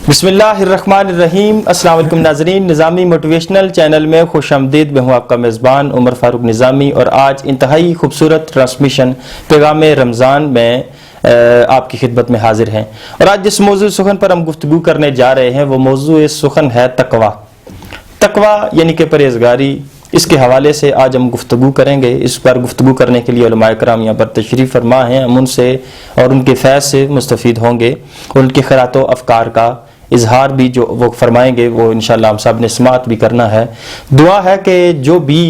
بسم اللہ الرحمن الرحیم۔ السلام علیکم ناظرین، نظامی موٹیویشنل چینل میں خوش آمدید۔ میں ہوں آپ کا میزبان عمر فاروق نظامی، اور آج انتہائی خوبصورت ٹرانسمیشن پیغام رمضان میں آپ کی خدمت میں حاضر ہیں۔ اور آج جس موضوع سخن پر ہم گفتگو کرنے جا رہے ہیں وہ موضوع سخن ہے تقوی۔ تقوی یعنی کہ پرہیزگاری، اس کے حوالے سے آج ہم گفتگو کریں گے۔ اس پر گفتگو کرنے کے لیے علماء کرام یہاں پر تشریف فرما ہیں۔ ہم ان سے اور ان کے فیض سے مستفید ہوں گے، ان کے خیرات و افکار کا اظہار بھی جو وہ فرمائیں گے وہ انشاءاللہ ہم سب نے سماعت بھی کرنا ہے۔ دعا ہے کہ جو بھی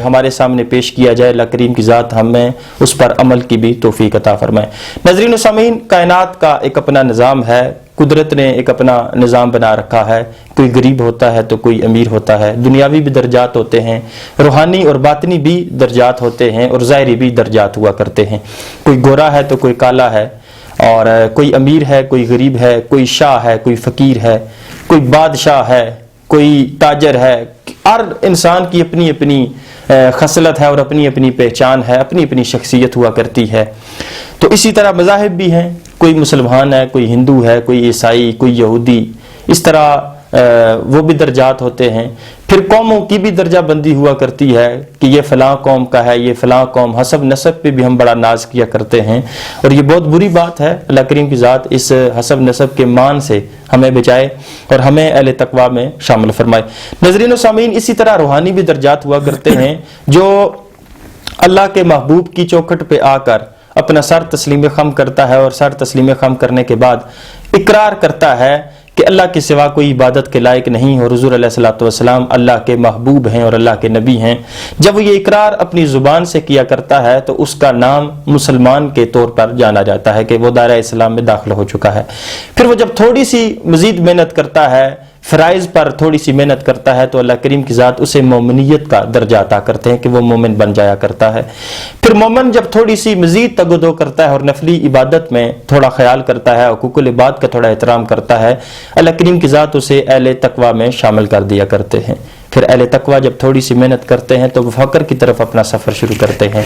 ہمارے سامنے پیش کیا جائے اللہ کریم کی ذات ہمیں اس پر عمل کی بھی توفیق عطا فرمائے۔ ناظرین و سامعین، کائنات کا ایک اپنا نظام ہے، قدرت نے ایک اپنا نظام بنا رکھا ہے۔ کوئی غریب ہوتا ہے تو کوئی امیر ہوتا ہے، دنیاوی بھی درجات ہوتے ہیں، روحانی اور باطنی بھی درجات ہوتے ہیں، اور ظاہری بھی درجات ہوا کرتے ہیں۔ کوئی گورا ہے تو کوئی کالا ہے، اور کوئی امیر ہے، کوئی غریب ہے، کوئی شاہ ہے، کوئی فقیر ہے، کوئی بادشاہ ہے، کوئی تاجر ہے۔ ہر انسان کی اپنی اپنی خصلت ہے اور اپنی اپنی پہچان ہے، اپنی اپنی شخصیت ہوا کرتی ہے۔ تو اسی طرح مذاہب بھی ہیں، کوئی مسلمان ہے، کوئی ہندو ہے، کوئی عیسائی، کوئی یہودی، اس طرح وہ بھی درجات ہوتے ہیں۔ پھر قوموں کی بھی درجہ بندی ہوا کرتی ہے کہ یہ فلاں قوم کا ہے، یہ فلاں قوم، حسب نسب پہ بھی ہم بڑا ناز کیا کرتے ہیں، اور یہ بہت بری بات ہے۔ اللہ کریم کی ذات اس حسب نسب کے مان سے ہمیں بچائے اور ہمیں اہل تقوی میں شامل فرمائے۔ ناظرین و سامعین، اسی طرح روحانی بھی درجات ہوا کرتے ہیں۔ جو اللہ کے محبوب کی چوکھٹ پہ آ کر اپنا سر تسلیم خم کرتا ہے، اور سر تسلیم خم کرنے کے بعد اقرار کرتا ہے کہ اللہ کے سوا کوئی عبادت کے لائق نہیں، اور حضور علیہ الصلوۃ والسلام اللہ کے محبوب ہیں اور اللہ کے نبی ہیں۔ جب وہ یہ اقرار اپنی زبان سے کیا کرتا ہے تو اس کا نام مسلمان کے طور پر جانا جاتا ہے کہ وہ دائرہ اسلام میں داخل ہو چکا ہے۔ پھر وہ جب تھوڑی سی مزید محنت کرتا ہے، فرائض پر تھوڑی سی محنت کرتا ہے، تو اللہ کریم کی ذات اسے مومنیت کا درجہ عطا کرتے ہیں کہ وہ مومن بن جایا کرتا ہے۔ پھر مومن جب تھوڑی سی مزید تگ و دو کرتا ہے اور نفلی عبادت میں تھوڑا خیال کرتا ہے، حقوق العباد کا تھوڑا احترام کرتا ہے، اللہ کریم کی ذات اسے اہل تقوی میں شامل کر دیا کرتے ہیں۔ پھر اہل تقوی جب تھوڑی سی محنت کرتے ہیں تو وہ فقر کی طرف اپنا سفر شروع کرتے ہیں،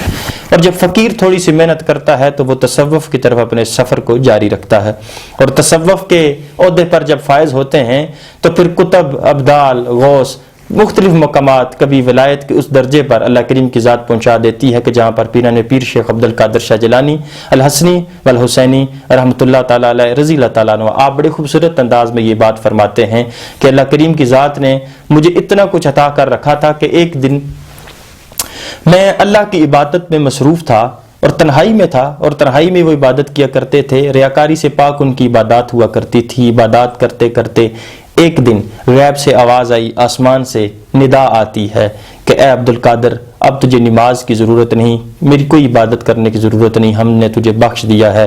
اور جب فقیر تھوڑی سی محنت کرتا ہے تو وہ تصوف کی طرف اپنے سفر کو جاری رکھتا ہے، اور تصوف کے عہدے پر جب فائز ہوتے ہیں تو پھر کتب، ابدال، غوث، مختلف مقامات، کبھی ولایت کے اس درجے پر اللہ کریم کی ذات پہنچا دیتی ہے کہ جہاں پر پیران پیر شیخ عبد القادر شاہ جیلانی الحسنی والحسینی رحمۃ اللہ تعالیٰ علیہ رضی اللہ تعالیٰ عنہ، آپ بڑے خوبصورت انداز میں یہ بات فرماتے ہیں کہ اللہ کریم کی ذات نے مجھے اتنا کچھ عطا کر رکھا تھا کہ ایک دن میں اللہ کی عبادت میں مصروف تھا اور تنہائی میں تھا، اور تنہائی میں وہ عبادت کیا کرتے تھے، ریاکاری سے پاک ان کی عبادات ہوا کرتی تھی۔ عبادات کرتے کرتے ایک دن غیب سے آواز آئی، آسمان سے ندا آتی ہے کہ اے عبد القادر، اب تجھے نماز کی ضرورت نہیں، میری کوئی عبادت کرنے کی ضرورت نہیں، ہم نے تجھے بخش دیا ہے۔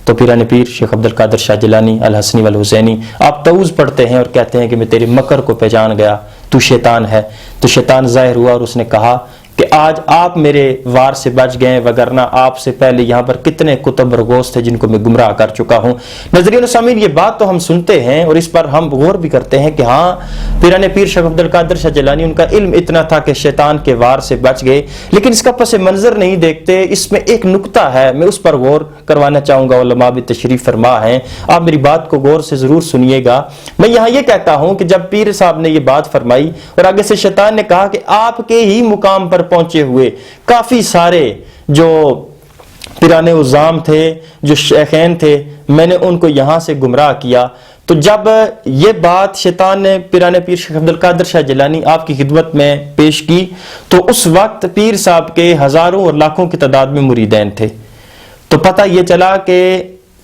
تو پیران پیر شیخ عبد القادر شاہ جیلانی الحسنی والحسینی آپ تعوذ پڑھتے ہیں اور کہتے ہیں کہ میں تیرے مکر کو پہچان گیا، تو شیطان ہے۔ تو شیطان ظاہر ہوا اور اس نے کہا کہ آج آپ میرے وار سے بچ گئے، وگرنہ آپ سے پہلے یہاں پر کتنے کتب اور غوث تھے جن کو میں گمراہ کر چکا ہوں۔ ناظرین و سامعین، یہ بات تو ہم سنتے ہیں اور اس پر ہم غور بھی کرتے ہیں کہ ہاں، پیران پیر شیخ عبد القادر شاہ جیلانی ان کا علم اتنا تھا کہ شیطان کے وار سے بچ گئے، لیکن اس کا پس منظر نہیں دیکھتے۔ اس میں ایک نکتہ ہے، میں اس پر غور کروانا چاہوں گا، علماء بھی تشریف فرما ہیں، آپ میری بات کو غور سے ضرور سنیے گا۔ میں یہاں یہ کہتا ہوں کہ جب پیر صاحب نے یہ بات فرمائی اور آگے سے شیطان نے کہا کہ آپ کے ہی مقام پر پہنچے ہوئے کافی سارے جو پیران عظام تھے، جو شیخین تھے، میں نے ان کو یہاں سے گمراہ کیا۔ تو جب یہ بات شیطان نے پیران پیر شیخ عبد القادر شاہ جیلانی آپ کی خدمت میں پیش کی تو اس وقت پیر صاحب کے ہزاروں اور لاکھوں کی تعداد میں مریدین تھے۔ تو پتہ یہ چلا کہ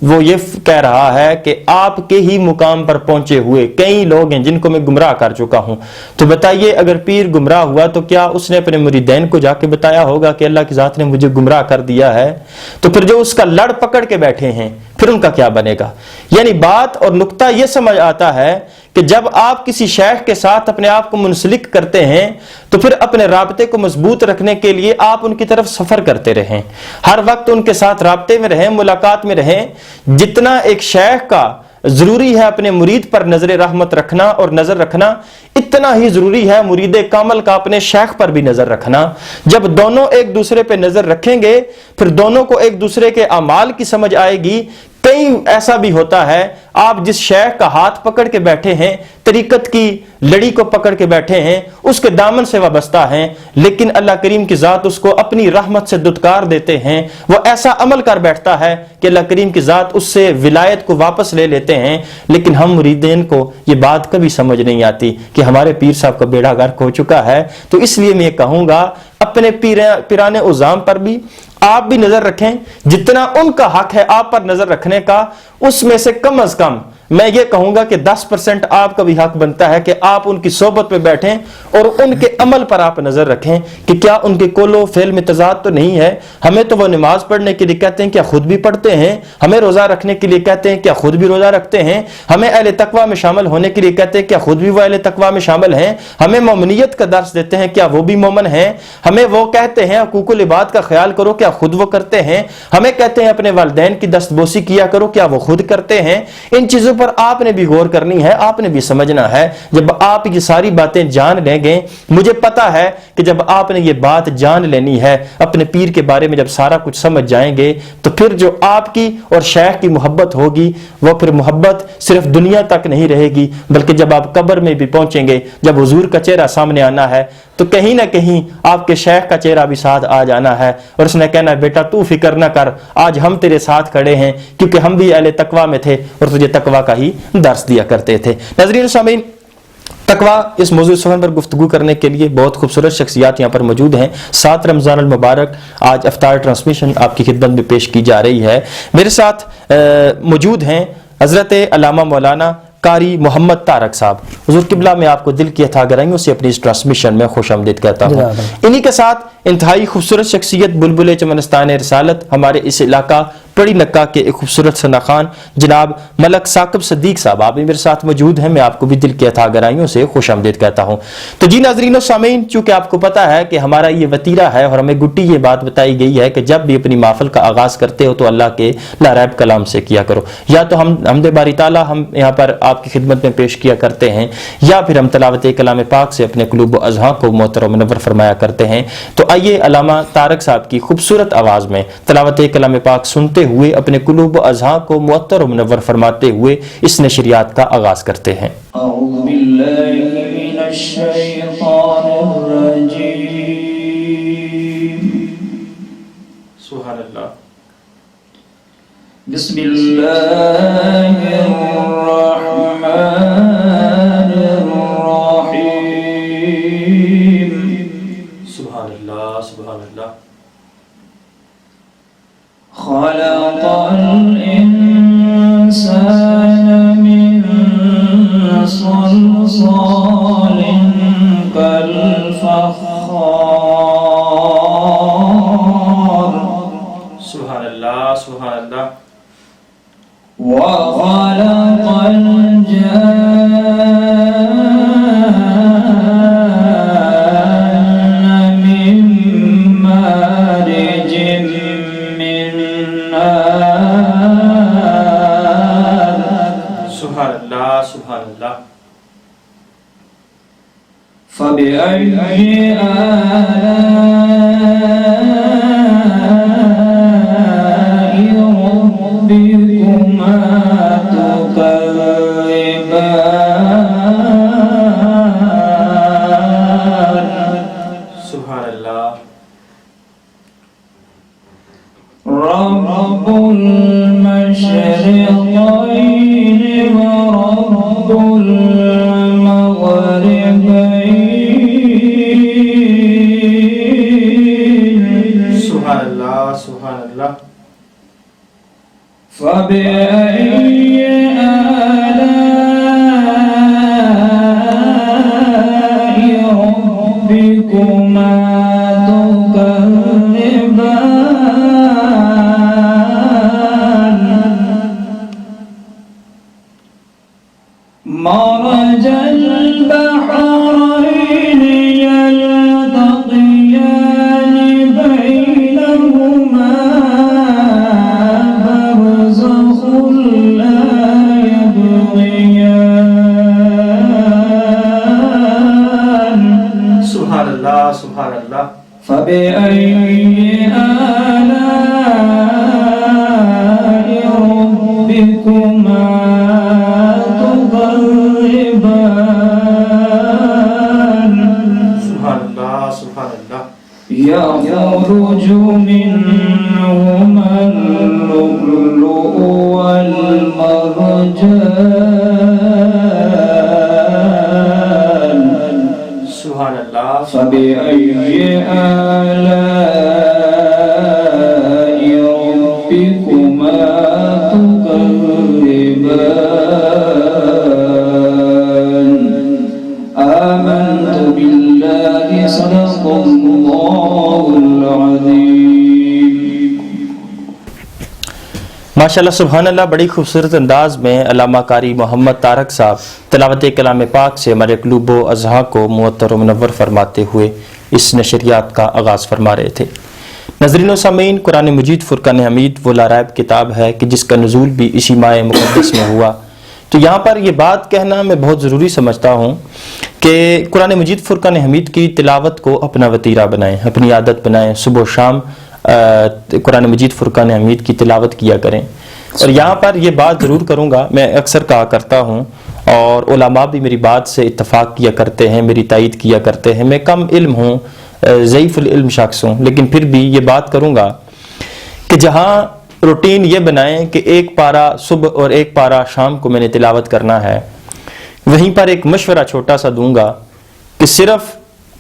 وہ یہ کہہ رہا ہے کہ آپ کے ہی مقام پر پہنچے ہوئے کئی لوگ ہیں جن کو میں گمراہ کر چکا ہوں۔ تو بتائیے، اگر پیر گمراہ ہوا تو کیا اس نے اپنے مریدین کو جا کے بتایا ہوگا کہ اللہ کی ذات نے مجھے گمراہ کر دیا ہے؟ تو پھر جو اس کا لڑ پکڑ کے بیٹھے ہیں پھر ان کا کیا بنے گا؟ یعنی بات اور نقطہ یہ سمجھ آتا ہے کہ جب آپ کسی شیخ کے ساتھ اپنے آپ کو منسلک کرتے ہیں تو پھر اپنے رابطے کو مضبوط رکھنے کے لیے آپ ان کی طرف سفر کرتے رہیں، ہر وقت ان کے ساتھ رابطے میں رہیں، ملاقات میں رہیں۔ جتنا ایک شیخ کا ضروری ہے اپنے مرید پر نظر رحمت رکھنا اور نظر رکھنا، اتنا ہی ضروری ہے مرید کامل کا اپنے شیخ پر بھی نظر رکھنا۔ جب دونوں ایک دوسرے پہ نظر رکھیں گے پھر دونوں کو ایک دوسرے کے اعمال کی سمجھ آئے گی کئی ایسا بھی ہوتا ہے آپ جس شیخ کا ہاتھ پکڑ کے بیٹھے ہیں، طریقت کی لڑی کو پکڑ کے بیٹھے ہیں، اس کے دامن سے وابستہ ہیں، لیکن اللہ کریم کی ذات اس کو اپنی رحمت سے دتکار دیتے ہیں، وہ ایسا عمل کر بیٹھتا ہے کہ اللہ کریم کی ذات اس سے ولایت کو واپس لے لیتے ہیں۔ لیکن ہم مریدین کو یہ بات کبھی سمجھ نہیں آتی کہ ہمارے پیر صاحب کا بیڑا غرق ہو چکا ہے۔ تو اس لیے میں یہ کہوں گا اپنے پیران عظام پر بھی آپ بھی نظر رکھیں، جتنا ان کا حق ہے آپ پر نظر رکھنے کا، اس میں سے کم از کم میں یہ کہوں گا کہ 10% آپ کا بھی حق بنتا ہے کہ آپ ان کی صحبت میں بیٹھیں اور ان کے عمل پر آپ نظر رکھیں کہ کیا ان کے قول و فعل میں تضاد تو نہیں ہے۔ ہمیں تو وہ نماز پڑھنے کے لیے کہتے ہیں، کیا خود بھی پڑھتے ہیں؟ ہمیں روزہ رکھنے کے لیے کہتے ہیں، کیا خود بھی روزہ رکھتے ہیں؟ ہمیں اہل تقوی میں شامل ہونے کے لیے کہتے ہیں، کیا خود بھی وہ اہل تقوی میں شامل ہیں؟ ہمیں مومنیت کا درس دیتے ہیں، کیا وہ بھی مومن ہیں؟ ہمیں وہ کہتے ہیں حقوق العباد کا خیال کرو، کیا خود وہ کرتے ہیں؟ ہمیں کہتے ہیں اپنے والدین کی دستبوسی کیا کرو، کیا وہ خود کرتے ہیں؟ ان چیزوں پر آپ نے بھی غور کرنی ہے، آپ نے بھی سمجھنا ہے۔ جب آپ یہ ساری باتیں جان لیں گے، مجھے پتا ہے کہ جب آپ نے یہ بات جان لینی ہے، اپنے پیر کے بارے میں جب سارا کچھ سمجھ جائیں گے، تو پھر جو آپ کی اور شیخ کی محبت ہوگی وہ پھر محبت صرف دنیا تک نہیں رہے گی، بلکہ جب آپ قبر میں بھی پہنچیں گے، جب حضور کا چہرہ سامنے آنا ہے، تو کہیں نہ کہیں آپ کے شیخ کا چہرہ بھی ساتھ آ جانا ہے، اور اس نے کہنا ہے بیٹا تو فکر نہ کر، آج ہم تیرے ساتھ کھڑے ہیں، کیونکہ ہم بھی اہل تقوی میں تھے اور تجھے تقوی کا ہی درس دیا کرتے تھے۔ ناظرین سامعین، تقوی اس موضوع سخن پر گفتگو کرنے کے لیے بہت خوبصورت شخصیات یہاں پر موجود ہیں۔ 7 رمضان المبارک آج افطار ٹرانسمیشن آپ کی خدمت میں پیش کی جا رہی ہے۔ میرے ساتھ موجود ہیں حضرت علامہ مولانا قاری محمد طارق صاحب۔ حضور قبلہ میں آپ کو دل کی عطا گرائیوں سے اپنی اس ٹرانسمیشن میں خوش آمدید کہتا ہوں۔ انہی کے ساتھ انتہائی خوبصورت شخصیت بلبل چمنستان رسالت، ہمارے اس علاقہ پڑی نکا کے ایک خوبصورت ثناخان جناب ملک ثاقب صدیق صاحب، آپ بھی میرے ساتھ موجود ہیں، میں آپ کو بھی دل کی عطا گرائیوں سے خوش آمدید کہتا ہوں۔ تو جی ناظرین و سامعین، چونکہ آپ کو پتا ہے کہ ہمارا یہ وتیرہ ہے اور ہمیں گٹی یہ بات بتائی گئی ہے کہ جب بھی اپنی محفل کا آغاز کرتے ہو تو اللہ کے لا ریب کلام سے کیا کرو، یا تو ہم حمد باری تعالیٰ ہم یہاں پر آپ کی خدمت میں پیش کیا کرتے ہیں، یا پھر ہم تلاوت کلام پاک سے اپنے قلوب و اذہان کو معطر و منور فرمایا کرتے ہیں۔ تو آئیے علامہ طارق صاحب کی خوبصورت آواز میں تلاوت کلام پاک سنتے ہوئے اپنے قلوب و اذہان کو معطر و منور فرماتے ہوئے اس نشریات کا آغاز کرتے ہیں۔ اعوذ باللہ من الشیطان الرجیم، سبحان اللہ، بسم اللہ الرحمن الرحیم، سبحان اللہ، سبحان اللہ۔ خلق الانسان من صلصال كالفخار، سبحان اللہ، سبحان اللہ۔ وخلق الجان من مارج من نار، سبحان اللہ، سبحان اللہ۔ فبأي آلاء ربكما تكذبان، سبحان اللہ۔ رب المشرقين ورب المغربين، سبحان اللہ، سبحان اللہ۔ فبأي آلاء ربكما تكذبان، مرج البحرين يلتقيان بينهما برزخ لا يبغيان، سبحان اللہ، سبحان اللہ۔ فبأي آلاء ربكما تكذبان سبحان اللہ سبحان اللہ يخرج منهما اللؤلؤ والمرجان سبحان اللہ فبأي آلاء ربكما تكذبان آمنت بالله صدق الله العظيم ماشاءاللہ سبحان اللہ، بڑی خوبصورت انداز میں علامہ قاری محمد طارق صاحب تلاوت کلام پاک سے ہمارے قلوب و اذہان کو معطر و منور فرماتے ہوئے اس نشریات کا آغاز فرما رہے تھے۔ ناظرین و سامعین، قرآن مجید فرقان حمید وہ لا ریب کتاب ہے کہ جس کا نزول بھی اسی ماہ مقدس میں ہوا۔ تو یہاں پر یہ بات کہنا میں بہت ضروری سمجھتا ہوں کہ قرآن مجید فرقان حمید کی تلاوت کو اپنا وتیرہ بنائیں، اپنی عادت بنائیں، صبح و شام قرآن مجید فرقان حمید کی تلاوت کیا کریں۔ اور یہاں پر یہ بات ضرور کروں گا، میں اکثر کہا کرتا ہوں اور علماء بھی میری بات سے اتفاق کیا کرتے ہیں، میری تائید کیا کرتے ہیں، میں کم علم ہوں، ضعیف العلم شخص ہوں، لیکن پھر بھی یہ بات کروں گا کہ جہاں روٹین یہ بنائیں کہ ایک پارہ صبح اور ایک پارہ شام کو میں نے تلاوت کرنا ہے، وہیں پر ایک مشورہ چھوٹا سا دوں گا کہ صرف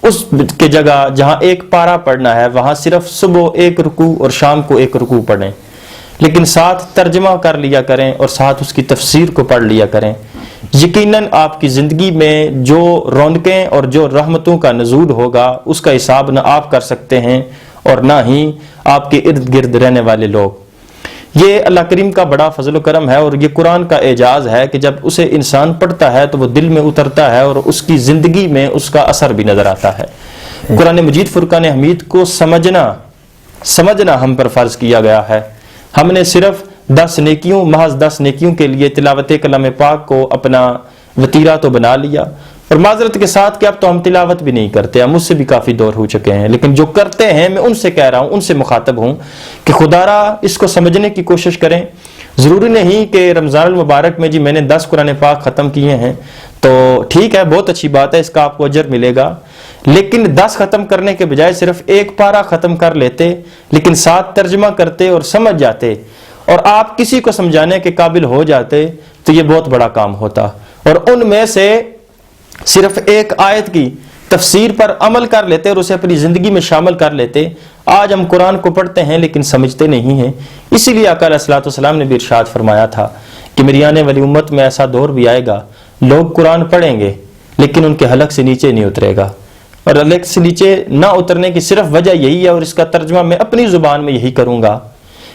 اس کے جگہ جہاں ایک پارہ پڑھنا ہے وہاں صرف صبح ایک رکوع اور شام کو ایک رکوع پڑھیں، لیکن ساتھ ترجمہ کر لیا کریں اور ساتھ اس کی تفسیر کو پڑھ لیا کریں۔ یقیناً آپ کی زندگی میں جو رونقیں اور جو رحمتوں کا نزول ہوگا اس کا حساب نہ آپ کر سکتے ہیں اور نہ ہی آپ کے ارد گرد رہنے والے لوگ۔ یہ اللہ کریم کا بڑا فضل و کرم ہے اور یہ قرآن کا اعجاز ہے کہ جب اسے انسان پڑھتا ہے تو وہ دل میں اترتا ہے اور اس کی زندگی میں اس کا اثر بھی نظر آتا ہے۔ قرآن مجید فرقان حمید کو سمجھنا ہم پر فرض کیا گیا ہے۔ ہم نے صرف 10 نیکیوں، محض 10 نیکیوں کے لیے تلاوت کلام پاک کو اپنا وتیرہ تو بنا لیا، اور معذرت کے ساتھ کہ اب تو ہم تلاوت بھی نہیں کرتے، ہم اس سے بھی کافی دور ہو چکے ہیں، لیکن جو کرتے ہیں میں ان سے کہہ رہا ہوں، ان سے مخاطب ہوں کہ خدا را اس کو سمجھنے کی کوشش کریں۔ ضروری نہیں کہ رمضان المبارک میں جی میں نے 10 قرآن پاک ختم کیے ہیں تو ٹھیک ہے، بہت اچھی بات ہے، اس کا آپ کو اجر ملے گا، لیکن 10 ختم کرنے کے بجائے صرف ایک پارہ ختم کر لیتے، لیکن ساتھ ترجمہ کرتے اور سمجھ جاتے اور آپ کسی کو سمجھانے کے قابل ہو جاتے تو یہ بہت بڑا کام ہوتا، اور ان میں سے صرف ایک آیت کی تفسیر پر عمل کر لیتے اور اسے اپنی زندگی میں شامل کر لیتے۔ آج ہم قرآن کو پڑھتے ہیں لیکن سمجھتے نہیں ہیں، اسی لیے آقا علیہ الصلوۃ والسلام نے بھی ارشاد فرمایا تھا کہ میری آنے والی امت میں ایسا دور بھی آئے گا، لوگ قرآن پڑھیں گے لیکن ان کے حلق سے نیچے نہیں اترے گا، اور حلق سے نیچے نہ اترنے کی صرف وجہ یہی ہے، اور اس کا ترجمہ میں اپنی زبان میں یہی کروں گا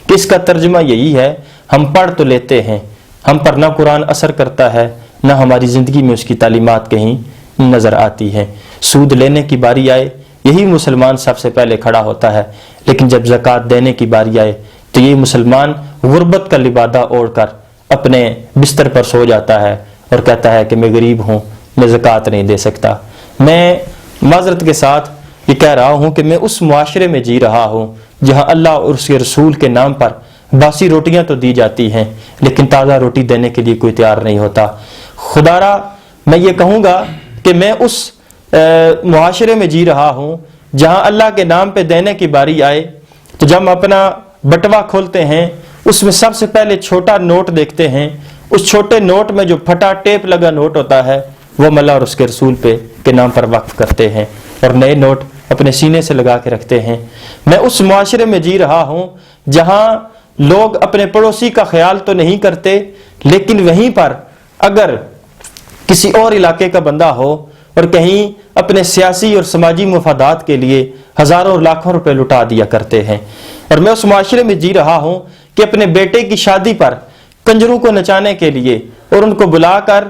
کہ اس کا ترجمہ یہی ہے، ہم پڑھ تو لیتے ہیں، ہم پر نہ قرآن اثر کرتا ہے نہ ہماری زندگی میں اس کی تعلیمات کہیں نظر آتی ہیں۔ سود لینے کی باری آئے یہی مسلمان سب سے پہلے کھڑا ہوتا ہے، لیکن جب زکوٰۃ دینے کی باری آئے تو یہی مسلمان غربت کا لبادہ اوڑھ کر اپنے بستر پر سو جاتا ہے اور کہتا ہے کہ میں غریب ہوں، میں زکوٰۃ نہیں دے سکتا۔ میں معذرت کے ساتھ یہ کہہ رہا ہوں کہ میں اس معاشرے میں جی رہا ہوں جہاں اللہ اور اس کے رسول کے نام پر باسی روٹیاں تو دی جاتی ہیں لیکن تازہ روٹی دینے کے لیے کوئی تیار نہیں ہوتا۔ خدا را میں یہ کہوں گا کہ میں اس معاشرے میں جی رہا ہوں جہاں اللہ کے نام پہ دینے کی باری آئے تو جب ہم اپنا بٹوا کھولتے ہیں اس میں سب سے پہلے چھوٹا نوٹ دیکھتے ہیں، اس چھوٹے نوٹ میں جو پھٹا ٹیپ لگا نوٹ ہوتا ہے وہ اللہ اور اس کے رسول پہ کے نام پر وقف کرتے ہیں اور نئے نوٹ اپنے سینے سے لگا کے رکھتے ہیں۔ میں اس معاشرے میں جی رہا ہوں جہاں لوگ اپنے پڑوسی کا خیال تو نہیں کرتے، لیکن وہیں پر اگر کسی اور علاقے کا بندہ ہو اور کہیں اپنے سیاسی اور سماجی مفادات کے لیے ہزاروں اور لاکھوں روپے لٹا دیا کرتے ہیں۔ اور میں اس معاشرے میں جی رہا ہوں کہ اپنے بیٹے کی شادی پر کنجروں کو نچانے کے لیے اور ان کو بلا کر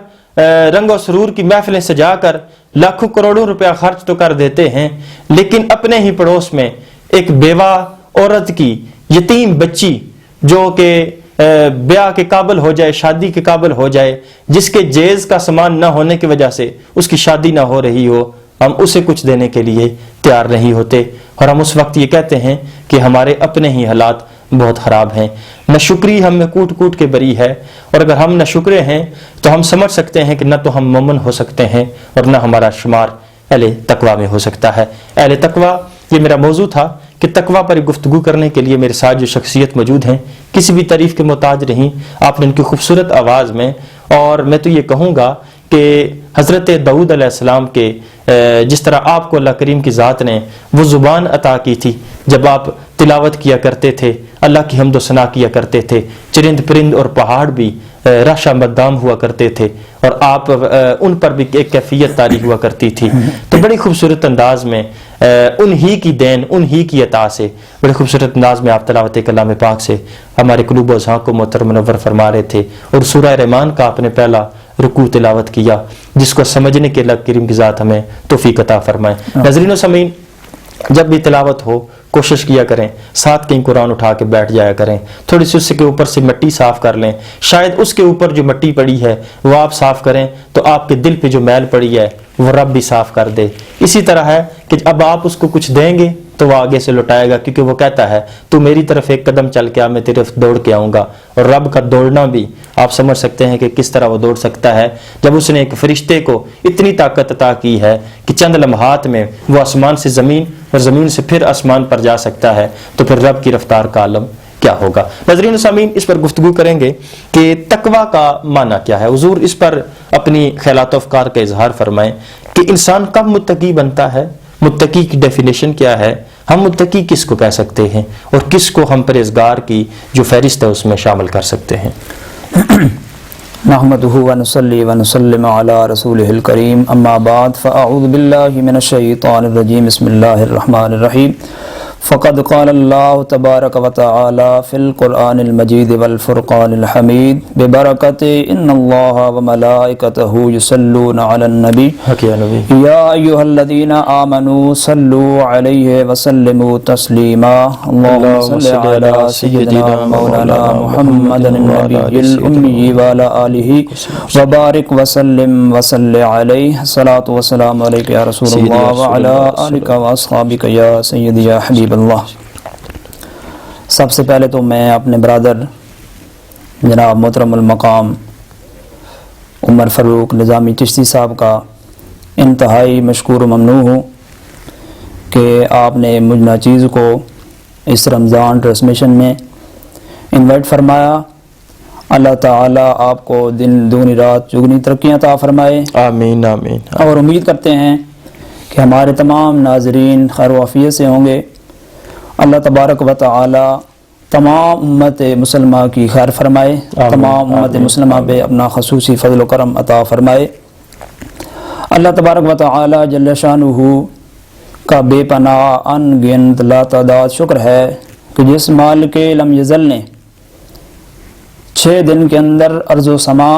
رنگ و سرور کی محفلیں سجا کر لاکھوں کروڑوں روپیہ خرچ تو کر دیتے ہیں، لیکن اپنے ہی پڑوس میں ایک بیوہ عورت کی یتیم بچی جو کہ بیاہ کے قابل ہو جائے، شادی کے قابل ہو جائے، جس کے جیز کا سامان نہ ہونے کی وجہ سے اس کی شادی نہ ہو رہی ہو، ہم اسے کچھ دینے کے لیے تیار نہیں ہوتے، اور ہم اس وقت یہ کہتے ہیں کہ ہمارے اپنے ہی حالات بہت خراب ہیں۔ ناشکری ہم میں کوٹ کوٹ کے بری ہے، اور اگر ہم ناشکرے ہیں تو ہم سمجھ سکتے ہیں کہ نہ تو ہم مومن ہو سکتے ہیں اور نہ ہمارا شمار اہل تقوی میں ہو سکتا ہے۔ اہل تقوی، یہ میرا موضوع تھا کہ تقوی پر گفتگو کرنے کے لیے میرے ساتھ جو شخصیت موجود ہیں کسی بھی تعریف کے محتاج نہیں، آپ نے ان کی خوبصورت آواز میں، اور میں تو یہ کہوں گا کہ حضرت داؤد علیہ السلام کے جس طرح آپ کو اللہ کریم کی ذات نے وہ زبان عطا کی تھی، جب آپ تلاوت کیا کرتے تھے، اللہ کی حمد و ثنا کیا کرتے تھے، چرند پرند اور پہاڑ بھی راشا مدام ہوا کرتے تھے، اور آپ ان پر بھی ایک کیفیت طاری ہوا کرتی تھی، تو بڑی خوبصورت انداز میں انہی کی دین، انہی کی عطا سے بڑے خوبصورت انداز میں آپ تلاوت کلام پاک سے ہمارے قلوب و اذہان کو معطر منور فرما رہے تھے، اور سورہ رحمان کا آپ نے پہلا رکوع تلاوت کیا، جس کو سمجھنے کے اللہ کریم کی ذات ہمیں توفیق عطا فرمائے۔ ناظرین و سامعین، جب بھی تلاوت ہو کوشش کیا کریں ساتھ کہیں قرآن اٹھا کے بیٹھ جایا کریں، تھوڑی سی اس کے اوپر سے مٹی صاف کر لیں، شاید اس کے اوپر جو مٹی پڑی ہے وہ آپ صاف کریں تو آپ کے دل پہ جو میل پڑی ہے وہ رب بھی صاف کر دے۔ اسی طرح ہے کہ اب آپ اس کو کچھ دیں گے تو وہ آگے سے لوٹائے گا، کیونکہ وہ کہتا ہے تو میری طرف ایک قدم چل کے آ، میں تیرے دوڑ کے آؤں گا۔ اور رب کا دوڑنا بھی آپ سمجھ سکتے ہیں کہ کس طرح وہ دوڑ سکتا ہے، جب اس نے ایک فرشتے کو اتنی طاقت عطا کی ہے کہ چند لمحات میں وہ آسمان سے زمین اور زمین سے پھر آسمان پر جا سکتا ہے، تو پھر رب کی رفتار کا عالم کیا ہوگا۔ ناظرین و سامعین، اس پر گفتگو کریں گے کہ تقوی کا معنی کیا ہے۔ حضور اس پر اپنی خیالات و افکار کا اظہار فرمائیں کہ انسان کب متقی بنتا ہے، متقی کی ڈیفینیشن کیا ہے، ہم متقی کس کو کہہ سکتے ہیں، اور کس کو ہم پرہیزگار کی جو فہرست ہے اس میں شامل کر سکتے ہیں۔ نحمده ونصلي ونسلم على رسوله الكريم اما بعد فاعوذ بالله من الشيطان الرجيم بسم الله الرحمن الرحيم فقد قال الله تبارك وتعالى في القرآن المجيد والفرقان الحميد ببركة إن الله وملائكته يصلون على النبي يا أيها الذين آمنوا صلوا عليه وسلموا تسليما اللهم صل على سيدنا مولانا محمد النبي الأمي وعلى آله وبارك وسلم وصل عليه الصلاة والسلام عليك يا رسول الله وعلى آلك وأصحابك يا سيدي يا حبيب اللہ۔ سب سے پہلے تو میں اپنے برادر جناب محترم المقام عمر فاروق نظامی چشتی صاحب کا انتہائی مشکور و ممنون ہوں کہ آپ نے مجھ ناچیز کو اس رمضان ٹرانسمیشن میں انوائٹ فرمایا۔ اللہ تعالیٰ آپ کو دن دگنی رات چگنی ترقیاں عطا فرمائے، آمین آمین۔ اور امید کرتے ہیں کہ ہمارے تمام ناظرین خیر و عافیت سے ہوں گے۔ اللہ تبارک و تعالی تمام امت مسلمہ کی خیر فرمائے، تمام امت مسلمہ پہ اپنا خصوصی فضل و کرم عطا فرمائے۔ اللہ تبارک و تعالی جل شانہ کا بے پناہ ان گنت لا تعداد شکر ہے کہ جس مالک لم یزل نے 6 دن کے اندر ارض و سما،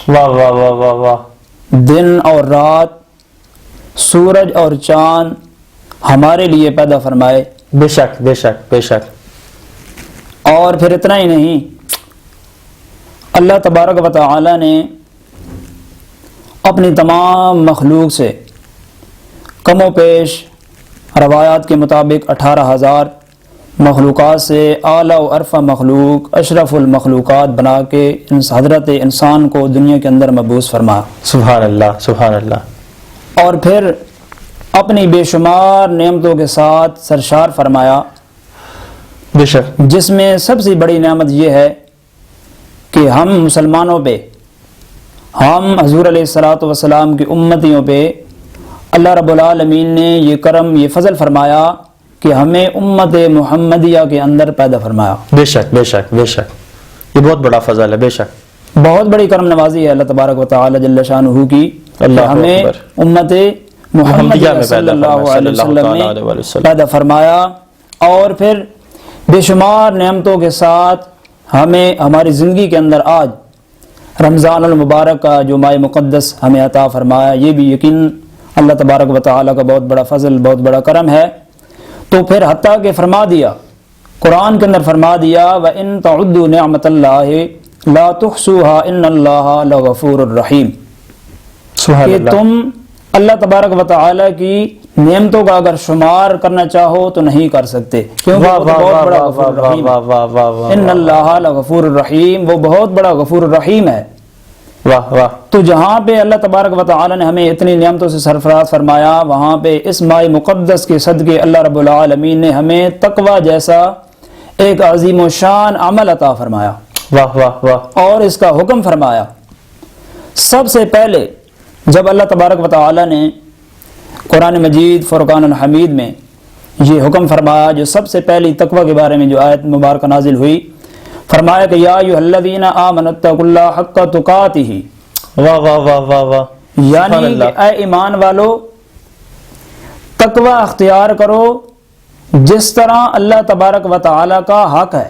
واہ واہ واہ واہ واہ، دن اور رات، سورج اور چاند ہمارے لیے پیدا فرمائے۔ بے شک بے شک بے شک۔ اور پھر اتنا ہی نہیں، اللہ تبارک و تعالی نے اپنی تمام مخلوق سے کم و بیش روایات کے مطابق 18,000 مخلوقات سے اعلیٰ و ارفع مخلوق اشرف المخلوقات بنا کے حضرت انسان کو دنیا کے اندر مبعوث فرمایا۔ سبحان اللہ سبحان اللہ۔ اور پھر اپنی بے شمار نعمتوں کے ساتھ سرشار فرمایا، بے شک، جس میں سب سے بڑی نعمت یہ ہے کہ ہم مسلمانوں پہ، ہم حضور علیہ الصلوۃ والسلام کی امتیوں پہ اللہ رب العالمین نے یہ کرم، یہ فضل فرمایا کہ ہمیں امت محمدیہ کے اندر پیدا فرمایا۔ بے شک بے شک بے شک، یہ بہت بڑا فضل ہے، بے شک بہت بڑی کرم نوازی ہے اللہ تبارک و تعالی جل شانہ کی، کہ ہمیں امت محمدیہ صلی اللہ علیہ وسلم نے پیدا فرمایا، اور پھر بے شمار نعمتوں کے ساتھ ہمیں ہماری زندگی کے اندر آج رمضان المبارک کا جو ماہ مقدس ہمیں عطا فرمایا، یہ بھی یقین اللہ تبارک و تعالی کا بہت بڑا فضل، بہت بڑا کرم ہے۔ تو پھر حتیٰ کہ فرما دیا، قرآن کے اندر فرما دیا وَإِن تَعُدُّوا نِعْمَةَ اللَّهِ لَا تُحْصُوهَا إِنَّ اللَّهَ لَغَفُورٌ رَحِيمٌ، کہ تم اللہ تبارک و تعالی کی نعمتوں کا اگر شمار کرنا چاہو تو نہیں کر سکتے، کیونکہ واہ وہ واہ بہت واہ بڑا واہ غفور واہ الرحیم واہ ہے۔ واہ واہ واہ ان اللہ لغفور الرحیم، وہ بہت بڑا غفور الرحیم ہے۔ واہ واہ۔ تو جہاں پہ اللہ تبارک و تعالی نے ہمیں اتنی نعمتوں سے سرفراز فرمایا، وہاں پہ اس ماہ مقدس کے صدقے اللہ رب العالمین نے ہمیں تقوی جیسا ایک عظیم و شان عمل عطا فرمایا واہ واہ واہ۔ اور اس کا حکم فرمایا۔ سب سے پہلے جب اللہ تبارک و تعالی نے قرآن مجید فرقان الحمید میں یہ حکم فرمایا، جو سب سے پہلی تقوی کے بارے میں جو آیت مبارکہ نازل ہوئی، فرمایا کہ یا ایھا الذین آمنوا اتقوا اللہ حق تقاتہ، واہ واہ واہ واہ واہ۔ سبحان یعنی کہ اللہ۔ اے ایمان والو تقوی اختیار کرو جس طرح اللہ تبارک و تعالی کا حق ہے۔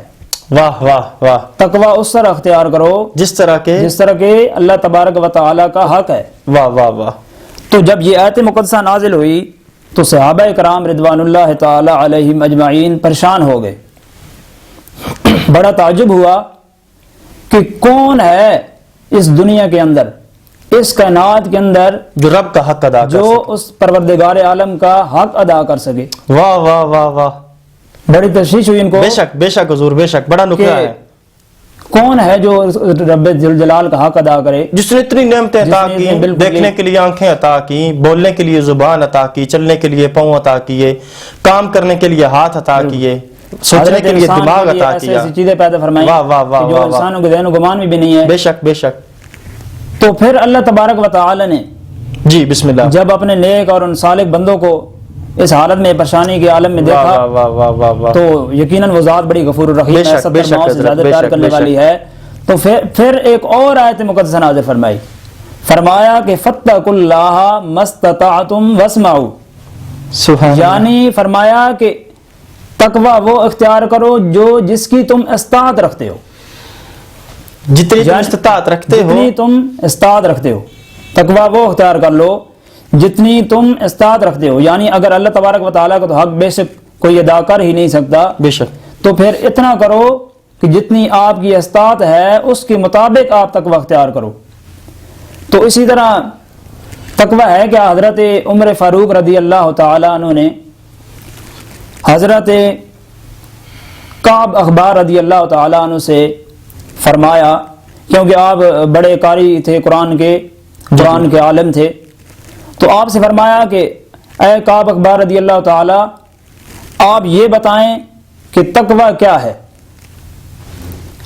واہ واہ واہ۔ تقوی اس طرح اختیار کرو جس طرح کے، جس طرح کہ اللہ تبارک و تعالی کا حق ہے۔ واہ واہ واہ۔ تو جب یہ آیت مقدسہ نازل ہوئی تو صحابہ کرام رضوان اللہ تعالی علیہم اجمعین پریشان ہو گئے، بڑا تعجب ہوا کہ کون ہے اس دنیا کے اندر، اس کائنات کے اندر جو رب کا حق ادا کر جو سکے۔ اس پروردگار عالم کا حق ادا کر سکے۔ واہ واہ واہ واہ۔ بڑی تشویش ہوئی ان کو بے شک بے شک حضور، بے شک، بڑا نکلا ہے۔ کون ہے جو رب جلال کا حق ادا کرے، جس نے اتنی نعمتیں عطا جس کی، نے بالکل دیکھنے کے لیے آنکھیں عطا کی، بولنے کے لیے زبان عطا کی، چلنے کے لیے پاؤں عطا کیے، کام کرنے کے لیے ہاتھ عطا کیے، سوچنے حضرت کے لیے انسان دماغ لیے عطا ایسی کیا۔ ایسی چیزیں پیدا فرمائی واہ واہ واہ کہ جو واہ واہ۔ انسانوں کے ذہن و گمان میں بھی نہیں ہے۔ بے شک بے شک۔ تو پھر اللہ تبارک و تعالی نے جی بسم اللہ۔ جب اپنے نیک اور ان صالح بندوں کو اس حالت میں پریشانی کے عالم میں واہ دیکھا واہ واہ واہ واہ واہ۔ تو یقیناً وہ ذات بڑی غفور الرحیم بے ہے، شک، 70 بے شک ماؤں سے حضرت، زیادہ بے پیار شک، کرنے بے والی شک۔ ہے۔ تو پھر ایک اور آیت مقدسہ نازل فرمائی، فرمایا کہ فاتقوا اللہ ما استطعتم واسمعوا، سبحان اللہ۔ یعنی فرمایا کہ تقوی وہ اختیار کرو جو جس کی تم استطاعت رکھتے ہو، جتنی تم یعنی استطاعت رکھتے ہو۔ جتنی تم استطاعت رکھتے ہو، تقوی وہ اختیار کر لو جتنی تم استطاعت رکھتے ہو۔ یعنی اگر اللہ تبارک و تعالیٰ کا تو حق بے شک کوئی ادا کر ہی نہیں سکتا، بے شک۔ تو پھر اتنا کرو کہ جتنی آپ کی استطاعت ہے اس کے مطابق آپ تقوی اختیار کرو۔ تو اسی طرح تقوی ہے کہ حضرت عمر فاروق رضی اللہ تعالیٰ عنہ نے حضرت کعب اخبار رضی اللہ تعالیٰ عنہ سے فرمایا، کیونکہ آپ بڑے قاری تھے قرآن کے عالم تھے، تو آپ سے فرمایا کہ اے کعب اخبار رضی اللہ تعالیٰ، آپ یہ بتائیں کہ تقوی کیا ہے۔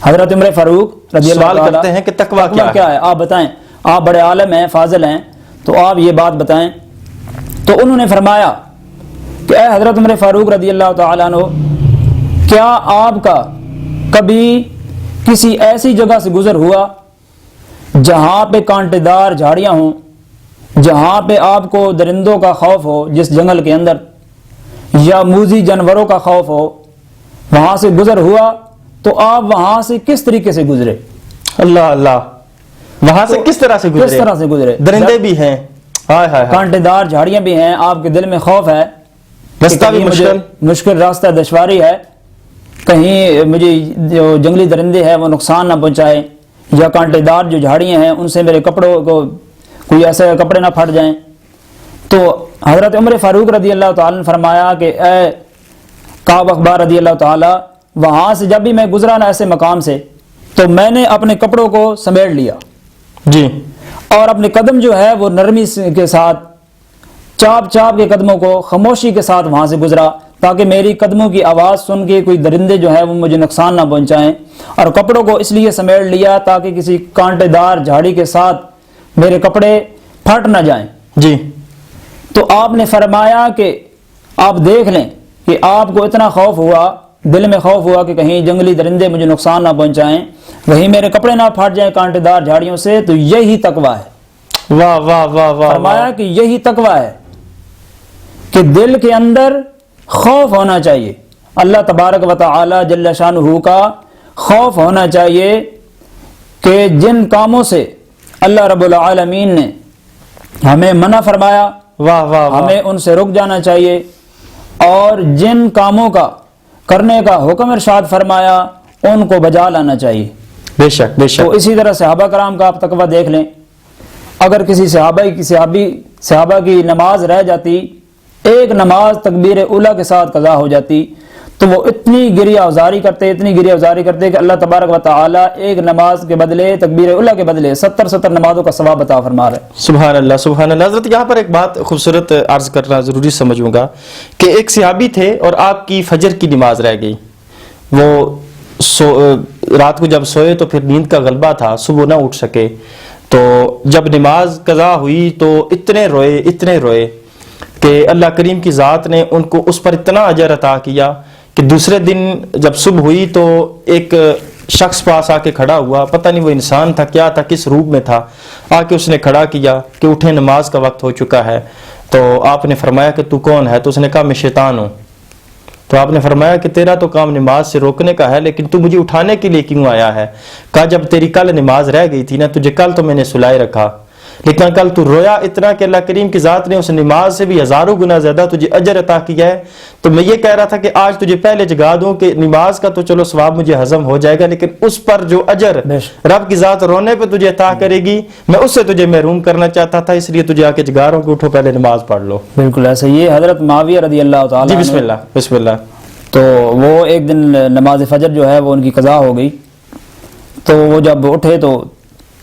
حضرت عمر فاروق رضی اللہ سوال تعالیٰ کرتے ہیں کہ تقوی کیا ہے؟ آپ بتائیں، آپ بڑے عالم ہیں، فاضل ہیں، تو آپ یہ بات بتائیں۔ تو انہوں نے فرمایا کہ اے حضرت عمر فاروق رضی اللہ تعالیٰ عنہ، کیا آپ کا کبھی کسی ایسی جگہ سے گزر ہوا جہاں پہ کانٹے دار جھاڑیاں ہوں، جہاں پہ آپ کو درندوں کا خوف ہو جس جنگل کے اندر، یا موذی جانوروں کا خوف ہو، وہاں سے گزر ہوا تو آپ وہاں سے کس طریقے سے گزرے؟ اللہ اللہ، وہاں سے کس طرح سے گزرے؟ کس طرح سے گزرے؟ درندے بھی ہیں، ہائے ہائے ہائے، کانٹے دار جھاڑیاں بھی ہیں، آپ کے دل میں خوف ہے، رستہ بھی کہیں مجھے مشکل راستہ دشواری ہے، کہیں مجھے جو جنگلی درندے ہیں وہ نقصان نہ پہنچائے، یا کانٹے دار جو جھاڑیاں ہیں ان سے میرے کپڑوں کو کوئی ایسے کپڑے نہ پھٹ جائیں۔ تو حضرت عمر فاروق رضی اللہ تعالیٰ نے فرمایا کہ اے کعب اخبار رضی اللہ تعالیٰ، وہاں سے جب بھی میں گزرا نا ایسے مقام سے، تو میں نے اپنے کپڑوں کو سمیٹ لیا جی، اور اپنے قدم جو ہے وہ نرمی کے ساتھ چاپ چاپ کے قدموں کو خاموشی کے ساتھ وہاں سے گزرا، تاکہ میری قدموں کی آواز سن کے کوئی درندے جو ہے وہ مجھے نقصان نہ پہنچائیں، اور کپڑوں کو اس لیے سمیٹ لیا تاکہ کسی کانٹے دار جھاڑی کے ساتھ میرے کپڑے پھٹ نہ جائیں۔ جی، تو آپ نے فرمایا کہ آپ دیکھ لیں کہ آپ کو اتنا خوف ہوا، دل میں خوف ہوا کہ کہیں جنگلی درندے مجھے نقصان نہ پہنچائیں، وہیں میرے کپڑے نہ پھٹ جائیں کانٹے دار جھاڑیوں سے، تو یہی تقوی ہے۔ واہ واہ واہ واہ، فرمایا کہ یہی تقوی ہے کہ دل کے اندر خوف ہونا چاہیے، اللہ تبارک و تعالی جل شانہ کا خوف ہونا چاہیے کہ جن کاموں سے اللہ رب العالمین نے ہمیں منع فرمایا واہ واہ واہ، ہمیں ان سے رک جانا چاہیے، اور جن کاموں کا کرنے کا حکم ارشاد فرمایا ان کو بجا لانا چاہیے۔ بے شک بے تو شک، اسی طرح صحابہ کرام کا آپ تقوی دیکھ لیں، اگر کسی صحابہ کی نماز رہ جاتی ایک نماز تکبیر اولیٰ کے ساتھ قضا ہو جاتی تو وہ اتنی گریہ ازاری کرتے کہ اللہ تبارک و تعالی ایک نماز کے بدلے تکبیر اولیٰ کے بدلے 70 نمازوں کا ثواب عطا فرما رہے ہیں۔ سبحان اللہ سبحان اللہ۔ حضرت یہاں پر ایک بات خوبصورت عرض کرنا ضروری سمجھوں گا کہ ایک صحابی تھے اور آپ کی فجر کی نماز رہ گئی، وہ رات کو جب سوئے تو پھر نیند کا غلبہ تھا، صبح نہ اٹھ سکے، تو جب نماز قضا ہوئی تو اتنے روئے کہ اللہ کریم کی ذات نے ان کو اس پر اتنا اجر عطا کیا کہ دوسرے دن جب صبح ہوئی تو ایک شخص پاس آ کے کھڑا ہوا، پتہ نہیں وہ انسان تھا کیا تھا، کس روپ میں تھا، آ کے اس نے کھڑا کیا کہ اٹھیں نماز کا وقت ہو چکا ہے۔ تو آپ نے فرمایا کہ تو کون ہے؟ تو اس نے کہا میں شیطان ہوں۔ تو آپ نے فرمایا کہ تیرا تو کام نماز سے روکنے کا ہے، لیکن تو مجھے اٹھانے کے لیے کیوں آیا ہے؟ کہا جب تیری کل نماز رہ گئی تھی نا، تجھے کل تو میں نے سلائے رکھا، لیکن کل تو رویا اتنا کہ اللہ کریم کی ذات نے اس نماز سے بھی ہزاروں گنا زیادہ تجھے اجر عطا کیا ہے۔ تو میں یہ کہہ رہا تھا کہ آج تجھے پہلے جگا دوں کہ نماز کا تو چلو ثواب مجھے ہضم ہو جائے گا، لیکن اس پر جو اجر رب کی ذات رونے پہ تجھے عطا کرے گی، میں اس سے تجھے محروم کرنا چاہتا تھا، اس لیے تجھے آ کے جگا رہا ہوں کہ اٹھو پہلے نماز پڑھ لو۔ بالکل ایسا یہ حضرت معاویہ رضی اللہ تعالیٰ جی بسم اللہ۔ تو وہ ایک دن نماز فجر جو ہے وہ ان کی قضا ہو گئی، تو وہ جب اٹھے تو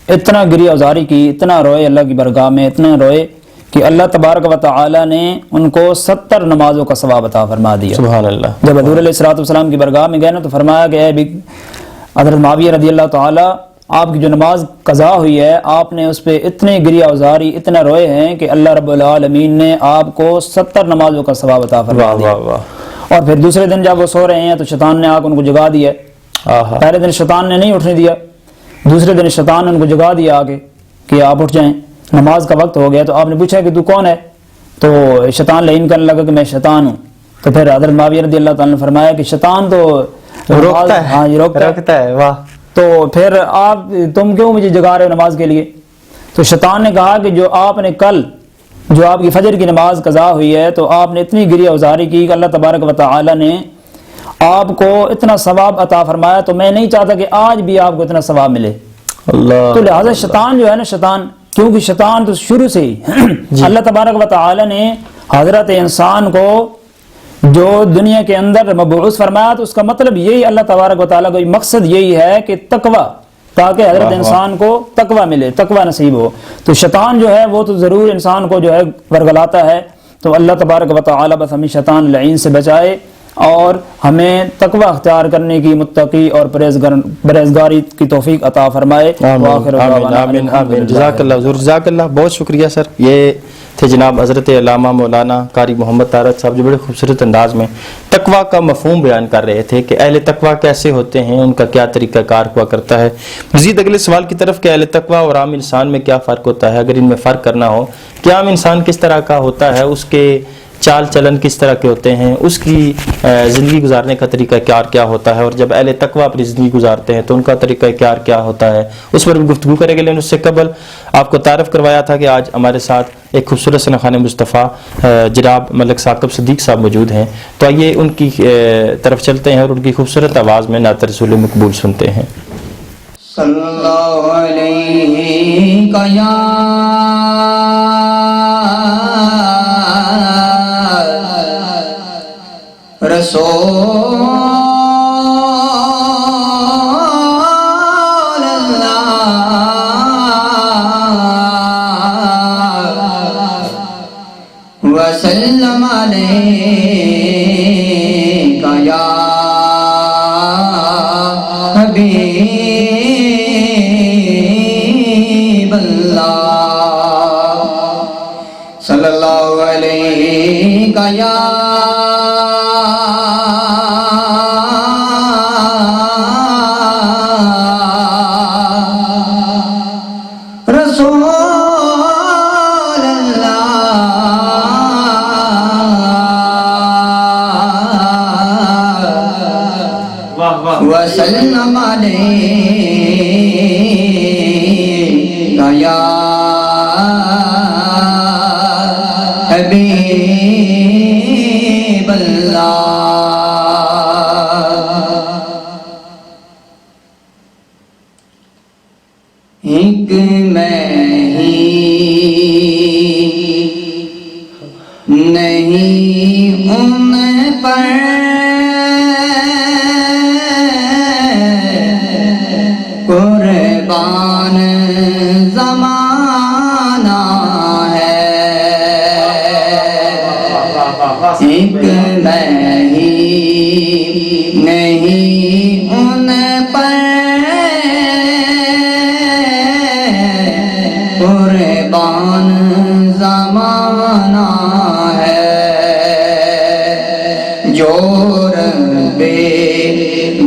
اتنا گریہ ازاری کی، اتنا روئے اللہ کی برگاہ میں، اتنا روئے کہ اللہ تبارک و تعالی نے ان کو 70 نمازوں کا ثواب عطا فرما دیا۔ سبحان اللہ۔ جب حضور علیہ الصلوۃ والسلام کی برگاہ میں گئے نا تو فرمایا کہ اے حضرت معاویہ رضی اللہ تعالی، آپ کی جو نماز قضا ہوئی ہے آپ نے اس پہ اتنے گریہ ازاری، اتنا روئے ہیں کہ اللہ رب العالمین نے آپ کو 70 نمازوں کا ثواب عطا فرما دیا۔ اور پھر دوسرے دن جب وہ سو رہے ہیں تو شیطان نے آ کے ان کو جگا دیا۔ پہلے دن شیطان نے نہیں اٹھنے دیا، دوسرے دن شیطان نے ان کو جگا دیا آگے کہ آپ اٹھ جائیں، نماز کا وقت ہو گیا۔ تو آپ نے پوچھا کہ تو کون ہے؟ تو شیطان لعین کرنے لگا کہ میں شیطان ہوں۔ تو پھر حضرت معاویہ رضی اللہ تعالیٰ نے فرمایا کہ شیطان تو روکتا ہے، ہاں یہ روکتا ہے، واہ، تو پھر آپ تم کیوں مجھے جگا رہے ہو نماز کے لیے؟ تو شیطان نے کہا کہ جو آپ نے کل جو آپ کی فجر کی نماز قضا ہوئی ہے تو آپ نے اتنی گریہ ازاری کی کہ اللہ تبارک و تعالی نے آپ کو اتنا ثواب عطا فرمایا، تو میں نہیں چاہتا کہ آج بھی آپ کو اتنا ثواب ملے۔ اللہ۔ تو لہٰذا شیطان جو ہے نا، شیطان کیونکہ شیطان تو شروع سے ہی اللہ تبارک و تعالی نے حضرت انسان کو جو دنیا کے اندر مبعوث فرمایا تو اس کا مطلب یہی اللہ تبارک و تعالیٰ کا مقصد یہی ہے کہ تقوی، تاکہ حضرت انسان کو تقوی ملے، تقوی نصیب ہو۔ تو شیطان جو ہے وہ تو ضرور انسان کو جو ہے ورگلاتا ہے، تو اللہ تبارک و تعالیٰ بس ہمیں شیطان لعین سے بچائے اور ہمیں تقوی اختیار کرنے کی، متقی اور پرہیزگاری کی توفیق عطا فرمائے۔ آمین آمین۔ جزاک اللہ حضور، جزاک اللہ، بہت شکریہ سر۔ یہ تھے جناب حضرت علامہ مولانا قاری محمد طارق صاحب، جو بڑے خوبصورت انداز میں تقویٰ کا مفہوم بیان کر رہے تھے کہ اہل تقویٰ کیسے ہوتے ہیں، ان کا کیا طریقہ کار ہوا کرتا ہے۔ مزید اگلے سوال کی طرف کہ اہل تقویٰ اور عام انسان میں کیا فرق ہوتا ہے، اگر ان میں فرق کرنا ہو کہ عام انسان کس طرح کا ہوتا ہے، اس کے چال چلن کس طرح کے ہوتے ہیں، اس کی زندگی گزارنے کا طریقہ کیا ہوتا ہے، اور جب اہل تقویٰ اپنی زندگی گزارتے ہیں تو ان کا طریقہ کیا ہوتا ہے، اس پر بھی گفتگو کریں گے۔ لیکن اس سے قبل آپ کو تعارف کروایا تھا کہ آج ہمارے ساتھ ایک خوبصورت سنخان مصطفیٰ جناب ملک ثاقب صدیق صاحب موجود ہیں، تو آئیے ان کی طرف چلتے ہیں اور ان کی خوبصورت آواز میں نعت رسول مقبول سنتے ہیں۔ صلی اللہ علیہ کا یا رسول اللہ وسلم علیہ کا یا حبیب اللہ صلی اللہ علیہ کا یا رسول اللہ وسلم علیہ یا حبیب اللہ۔ ایک میں ہی نہیں پر قربان زمانہ ہے ایک میں ہی نہیں ان پر قربان زمانہ ہے جو رب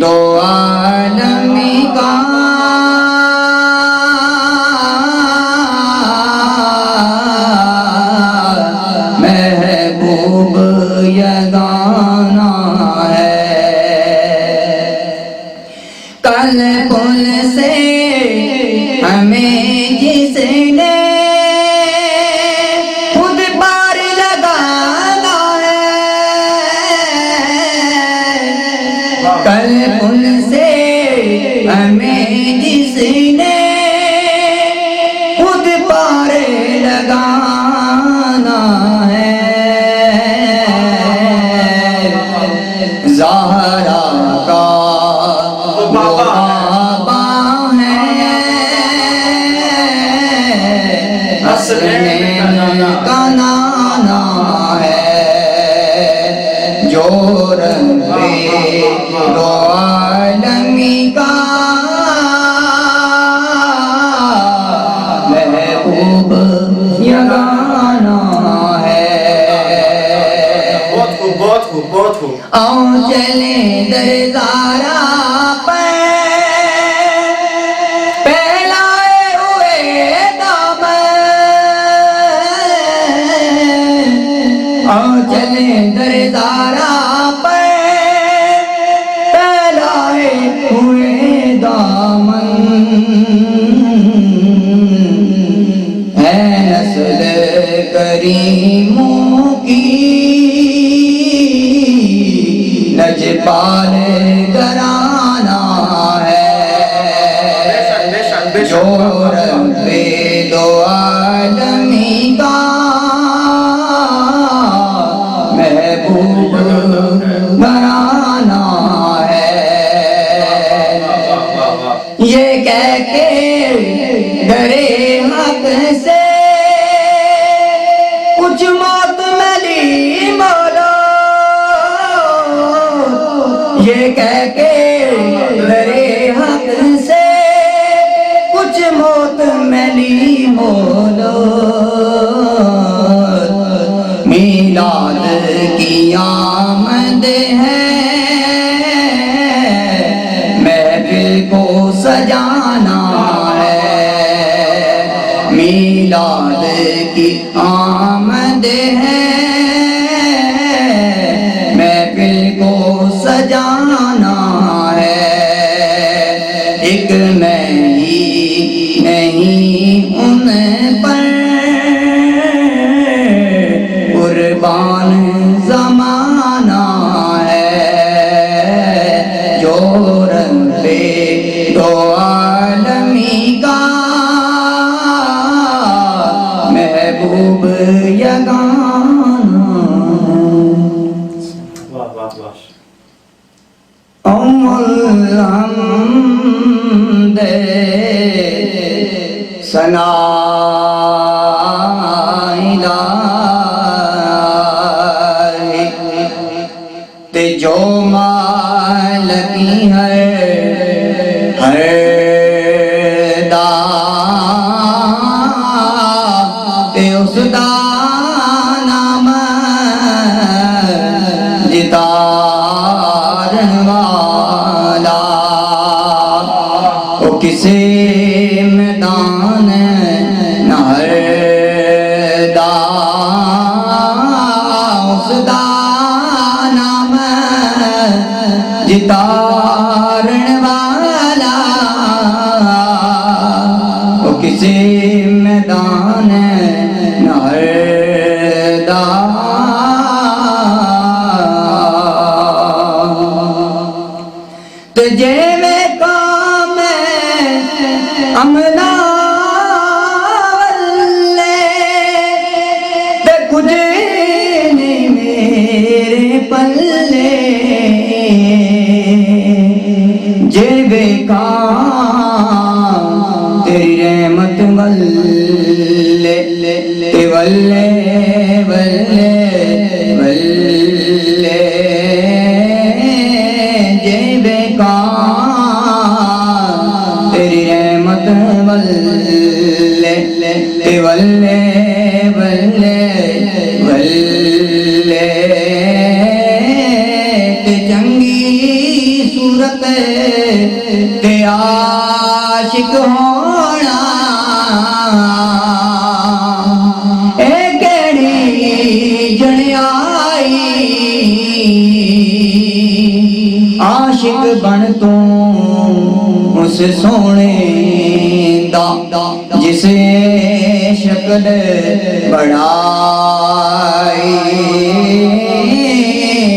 دو عالم کا محبوب یگانہ ہے کل پل سے ہمیں جس نے خود پار لگانا ہے کل پل سے ہمیں جس نے خود پار لگانا ہے زہرا کا بابا ہے حسنین کا نانا ہے جو رب دو عالم کا محبوب یگانہ ہے بہت خوب بہت خوب بہت خوب آؤ چلیں درزارہ پہ پھیلائے ہوئے دامن آؤ چلیں درزارہ پہ پھیلائے ہوئے دامن ہے نسل کریموں کی لجپال گرانا ہے جو رب دو عالم کا محبوب گرانا ہے یہ کہہ کے ڈرے حق سے کچھ موت ملی مولا یہ کہہ کے ڈرے حق سے کچھ موت ملی مولا میلاد کی آمد ہے محفل کو سجانا ہے میلاد کی آمد ہے محفل کو سجانا ہے ایک میں ہی نہیں ان پر قربان زمانہ ہے جو رب دو عالم کا محبوب یگانہ واہ واہ واہ الحمد ثنا الہی تے جو مالکی ہے ہر دا تے اس دا نام جتارن والا وہ کسی میدان نہر دا اس دا نام جتارن والا وہ کسی میدان نہر دا تجھے میں کام امنا تے کچھ نہیں میرے پلے تیری رحمت والے والے والے والے جے بیکار تیری رحمت والے والے والے والے تے چنگی صورت تے عاشق ہونا اے کیڑی جڑیائی عاشق بن تو اس سونے دا جس شکل بڑائی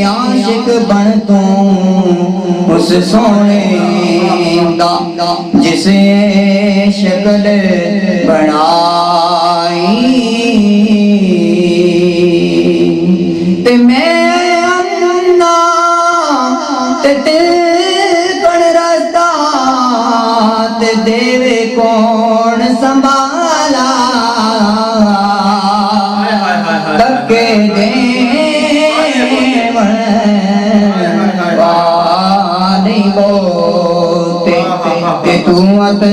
عاشق بن تو اس سونے دا جس شکل بڑائی تے میں انا تے دل بن رہتا تے دیوے کون سنبھالا تکے وانی بوتے تے تو ات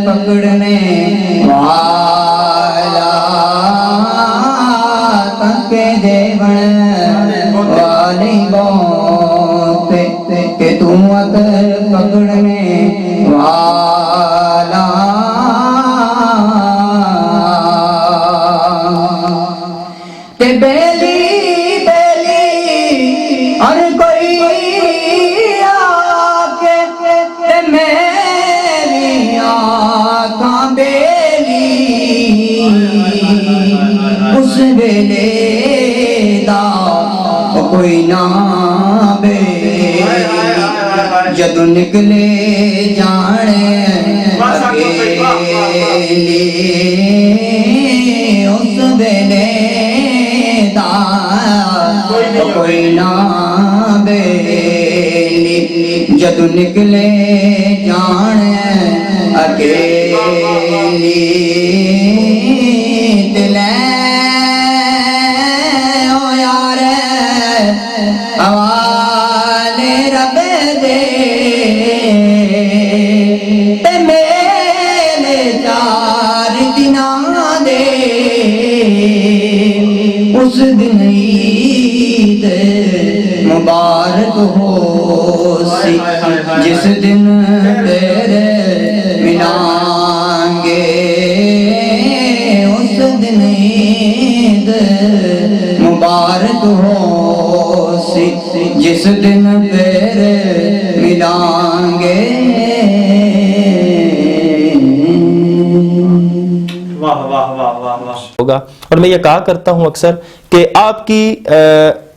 پکڑنے والا تکے وانی بوتے تے تو ات پکڑنے والا تے بیلی بیلی ہر کوئی آکے تے میری آنکھاں بیلی اس ویلے دا کوئی نہ بیلی جدو نکلے جانے اکیلی اس ویلے دا کوئی نہ بیلی جدو نکلے جانے اکیلی دلے او یار حوالے رب دے تے میرے 4 دناں دے اس دن عید مبارک ہو سی جس دن تیرے ملائیں گے اس دن عید مبارک ہو سی جس دن تیرے ملائیں گے ہوگا۔ اور میں یہ کہا کرتا ہوں اکثر کہ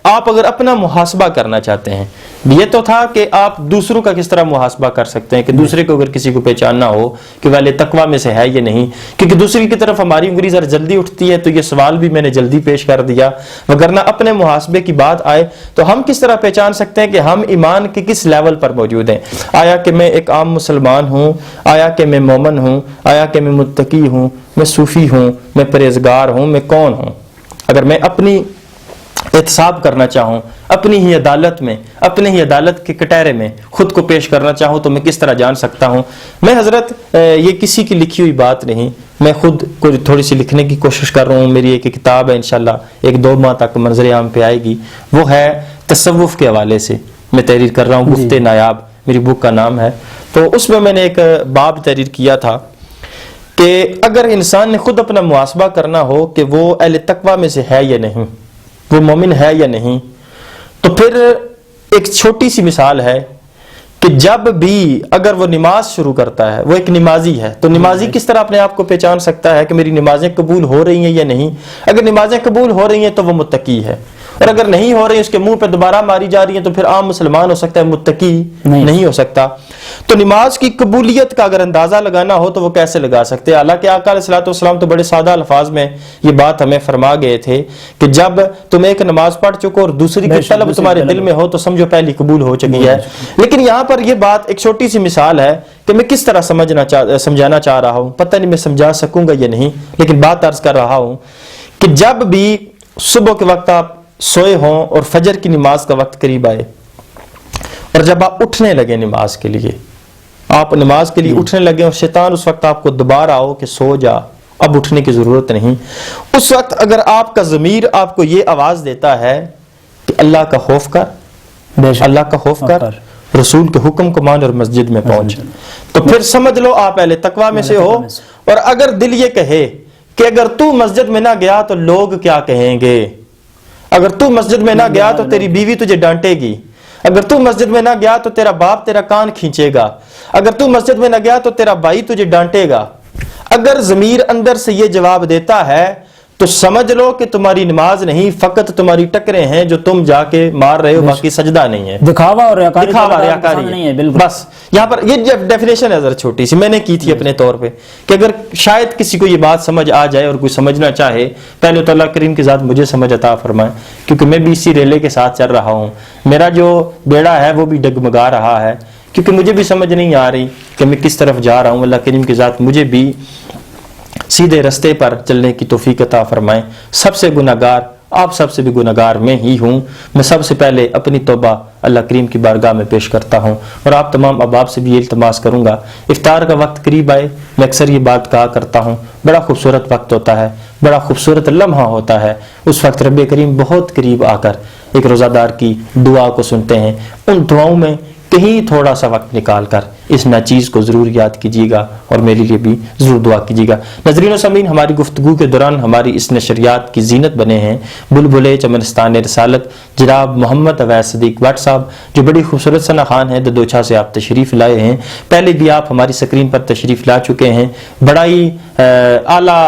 آپ اگر اپنا محاسبہ کرنا چاہتے ہیں، یہ تو تھا کہ آپ دوسروں کا کس طرح محاسبہ کر سکتے ہیں کہ دوسرے کو اگر کسی کو پہچاننا ہو کہ والے تقویٰ میں سے ہے یا نہیں، کیونکہ دوسری کی طرف ہماری انگلی ذرا جلدی اٹھتی ہے، تو یہ سوال بھی میں نے جلدی پیش کر دیا، وگرنہ اپنے محاسبے کی بات آئے تو ہم کس طرح پہچان سکتے ہیں کہ ہم ایمان کے کس لیول پر موجود ہیں؟ آیا کہ میں ایک عام مسلمان ہوں، آیا کہ میں مومن ہوں، آیا کہ میں متقی ہوں، میں صوفی ہوں، میں پرہیزگار ہوں، میں کون ہوں؟ اگر میں اپنی احتساب کرنا چاہوں، اپنی ہی عدالت میں، اپنے ہی عدالت کے کٹہرے میں خود کو پیش کرنا چاہوں تو میں کس طرح جان سکتا ہوں؟ میں حضرت یہ کسی کی لکھی ہوئی بات نہیں، میں خود کوئی تھوڑی سی لکھنے کی کوشش کر رہا ہوں۔ میری ایک کتاب ہے، انشاءاللہ 1-2 ماہ تک منظر عام پہ آئے گی، وہ ہے تصوف کے حوالے سے میں تحریر کر رہا ہوں، گفت نایاب میری بک کا نام ہے۔ تو اس میں میں نے ایک باب تحریر کیا تھا کہ اگر انسان نے خود اپنا محاسبہ کرنا ہو کہ وہ اہل تقویٰ میں سے ہے یا نہیں، وہ مومن ہے یا نہیں، تو پھر ایک چھوٹی سی مثال ہے کہ جب بھی اگر وہ نماز شروع کرتا ہے، وہ ایک نمازی ہے، تو نمازی کس طرح اپنے آپ کو پہچان سکتا ہے کہ میری نمازیں قبول ہو رہی ہیں یا نہیں؟ اگر نمازیں قبول ہو رہی ہیں تو وہ متقی ہے، اور اگر نہیں ہو رہی، اس کے منہ پہ دوبارہ ماری جا رہی ہیں، تو پھر عام مسلمان ہو سکتا ہے، متقی نہیں ہو سکتا۔ تو نماز کی قبولیت کا اگر اندازہ لگانا ہو تو وہ کیسے لگا سکتے ہیں؟ حالانکہ آقا علیہ الصلوۃ والسلام تو بڑے سادہ الفاظ میں یہ بات ہمیں فرما گئے تھے کہ جب تم ایک نماز پڑھ چکو اور دوسری کی طلب تمہارے دل میں ہو تو سمجھو پہلی قبول ہو چکی ہے۔ لیکن یہاں پر یہ بات ایک چھوٹی سی مثال ہے کہ میں کس طرح سمجھانا چاہ رہا ہوں، پتہ نہیں میں سمجھا سکوں گا یا نہیں، لیکن بات عرض کر رہا ہوں کہ جب بھی صبح کے وقت آپ سوئے ہوں اور فجر کی نماز کا وقت قریب آئے اور جب آپ اٹھنے لگے نماز کے لیے، آپ نماز کے لیے اٹھنے لگے اور شیطان اس وقت آپ کو دوبارہ آؤ کہ سو جا، اب اٹھنے کی ضرورت نہیں، اس وقت اگر آپ کا ضمیر آپ کو یہ آواز دیتا ہے کہ اللہ کا خوف کر، اللہ کا خوف کر، رسول کے حکم کو مان اور مسجد میں پہنچ، تو پھر سمجھ لو آپ اہل تقویٰ میں سے ہو۔ اور اگر دل یہ کہے کہ اگر تو مسجد میں نہ گیا تو لوگ کیا کہیں گے، اگر تو مسجد میں نہ گیا تو تیری بیوی تجھے ڈانٹے گی، اگر تو مسجد میں نہ گیا تو تیرا باپ تیرا کان کھینچے گا، اگر تو مسجد میں نہ گیا تو تیرا بھائی تجھے ڈانٹے گا، اگر ضمیر اندر سے یہ جواب دیتا ہے تو سمجھ لو کہ تمہاری نماز نہیں، فقط تمہاری ٹکریں ہیں جو تم جا کے مار رہے ہو، باقی سجدہ نہیں ہے، دکھاوا اور ریاکاری نہیں ہے۔ بالکل بس یہاں پر یہ ڈیفینیشن ہے ذرا چھوٹی سی میں نے کی تھی اپنے طور پہ کہ اگر شاید کسی کو یہ بات سمجھ آ جائے اور کوئی سمجھنا چاہے، پہلے تو اللہ کریم کی ذات مجھے سمجھ عطا فرمائے، کیونکہ میں بھی اسی ریلے کے ساتھ چل رہا ہوں، میرا جو بیڑا ہے وہ بھی ڈگمگا رہا ہے، کیونکہ مجھے بھی سمجھ نہیں آ رہی کہ میں کس طرف جا رہا ہوں۔ اللہ کریم کی ذات مجھے بھی سیدھے رستے پر چلنے کی توفیق عطا فرمائے۔ سب سے گناہگار آپ سب سے بھی گناہگار میں ہی ہوں، میں سب سے پہلے اپنی توبہ اللہ کریم کی بارگاہ میں پیش کرتا ہوں، اور آپ تمام احباب سے بھی یہ التماس کروں گا، افطار کا وقت قریب آئے، میں اکثر یہ بات کہا کرتا ہوں، بڑا خوبصورت وقت ہوتا ہے، بڑا خوبصورت لمحہ ہوتا ہے، اس وقت رب کریم بہت قریب آ کر ایک روزہ دار کی دعا کو سنتے ہیں، ان دعاؤں میں کہیں تھوڑا سا وقت نکال کر اس ناچیز کو ضرور یاد کیجیے گا اور میرے لیے بھی ضرور دعا کیجیے گا۔ ناظرین و سامعین، ہماری گفتگو کے دوران ہماری اس نشریات کی زینت بنے ہیں بلبلے چمنستان رسالت جناب محمد اویس صدیق بٹ صاحب، جو بڑی خوبصورت ثنا خان ہیں، ددوچھا سے آپ تشریف لائے ہیں، پہلے بھی آپ ہماری سکرین پر تشریف لا چکے ہیں، بڑا ہی اعلیٰ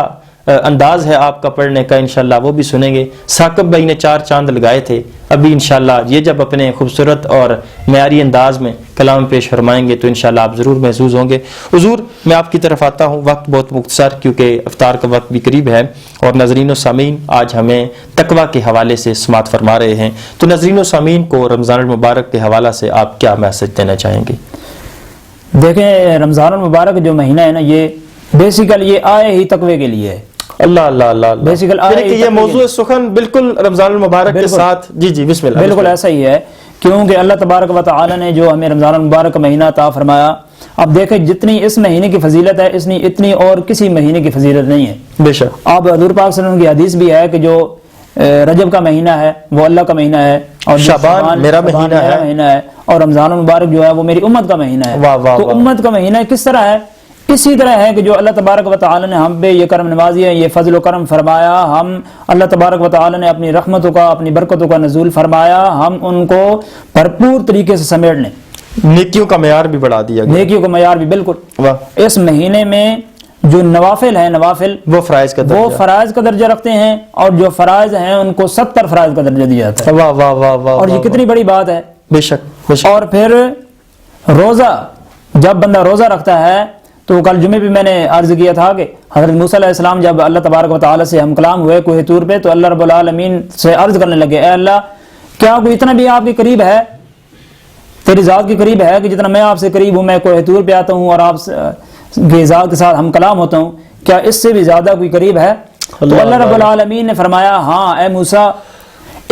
انداز ہے آپ کا پڑھنے کا، انشاءاللہ وہ بھی سنیں گے۔ ثاقب بھائی نے 4 چاند لگائے تھے، ابھی انشاءاللہ یہ جب اپنے خوبصورت اور معیاری انداز میں کلام پیش فرمائیں گے تو انشاءاللہ آپ ضرور محظوظ ہوں گے۔ حضور میں آپ کی طرف آتا ہوں، وقت بہت مختصر کیونکہ افطار کا وقت بھی قریب ہے، اور ناظرین و سامعین آج ہمیں تقویٰ کے حوالے سے سماعت فرما رہے ہیں، تو ناظرین و سامعین کو رمضان المبارک کے حوالہ سے آپ کیا میسج دینا چاہیں گے؟ دیکھیں، رمضان المبارک جو مہینہ ہے نا، یہ بیسیکل یہ آئے ہی تقوی کے لیے ہے۔ اللہ اللہ اللہ اللہ، بیسیکل یعنی کہ یہ موضوع سخن بالکل رمضان المبارک کے ساتھ، جی بسم اللہ، بالکل ایسا ہی ہے، کیونکہ اللہ تبارک و تعالی نے جو ہمیں رمضان المبارک کا مہینہ عطا فرمایا، اب دیکھیں جتنی اس مہینے کی فضیلت ہے اتنی اور کسی مہینے کی فضیلت نہیں ہے۔ بے شک اب حضور پاک صلی اللہ علیہ وسلم کی حدیث بھی ہے کہ جو رجب کا مہینہ ہے وہ اللہ کا مہینہ ہے، اور شعبان میرا مہینہ ہے، اور رمضان المبارک جو ہے وہ میری امت کا مہینہ ہے۔ واہ واہ تو امت کا مہینہ کس طرح ہے؟ اسی طرح ہے کہ جو اللہ تبارک و تعالی نے ہم پہ یہ کرم نوازی ہے، یہ فضل و کرم فرمایا، ہم اللہ تبارک و تعالی نے اپنی رحمتوں کا، اپنی برکتوں کا نزول فرمایا، ہم ان کو بھرپور طریقے سے سمیٹ لیں، نیکیوں کا معیار بھی بڑھا دیا گیا، نیکیوں کا معیار بھی بالکل۔ واہ، اس مہینے میں جو نوافل ہیں، نوافل وہ فرائض کا درجہ رکھتے ہیں، اور جو فرائض ہیں ان کو 70 فرائض کا درجہ دیا جاتا ہے۔ واہ واہ واہ واہ، اور یہ کتنی بڑی بات ہے۔ بے شک بے شک۔ اور پھر روزہ، جب بندہ روزہ رکھتا ہے تو کل جمعے بھی میں نے عرض کیا تھا کہ حضرت موسیٰ علیہ السلام جب اللہ تبارک و تعالی سے ہم کلام ہوئے کوہ طور پہ، تو اللہ رب العالمین سے عرض کرنے لگے، اے اللہ کیا کوئی اتنا بھی آپ کے قریب ہے، تیری ذات کے قریب ہے کہ جتنا میں آپ سے قریب ہوں، میں کوہ طور پہ آتا ہوں اور آپ کی ذات کے ساتھ ہم کلام ہوتا ہوں، کیا اس سے بھی زیادہ کوئی قریب ہے؟ تو اللہ رب العالمین نے فرمایا، ہاں اے موسیٰ،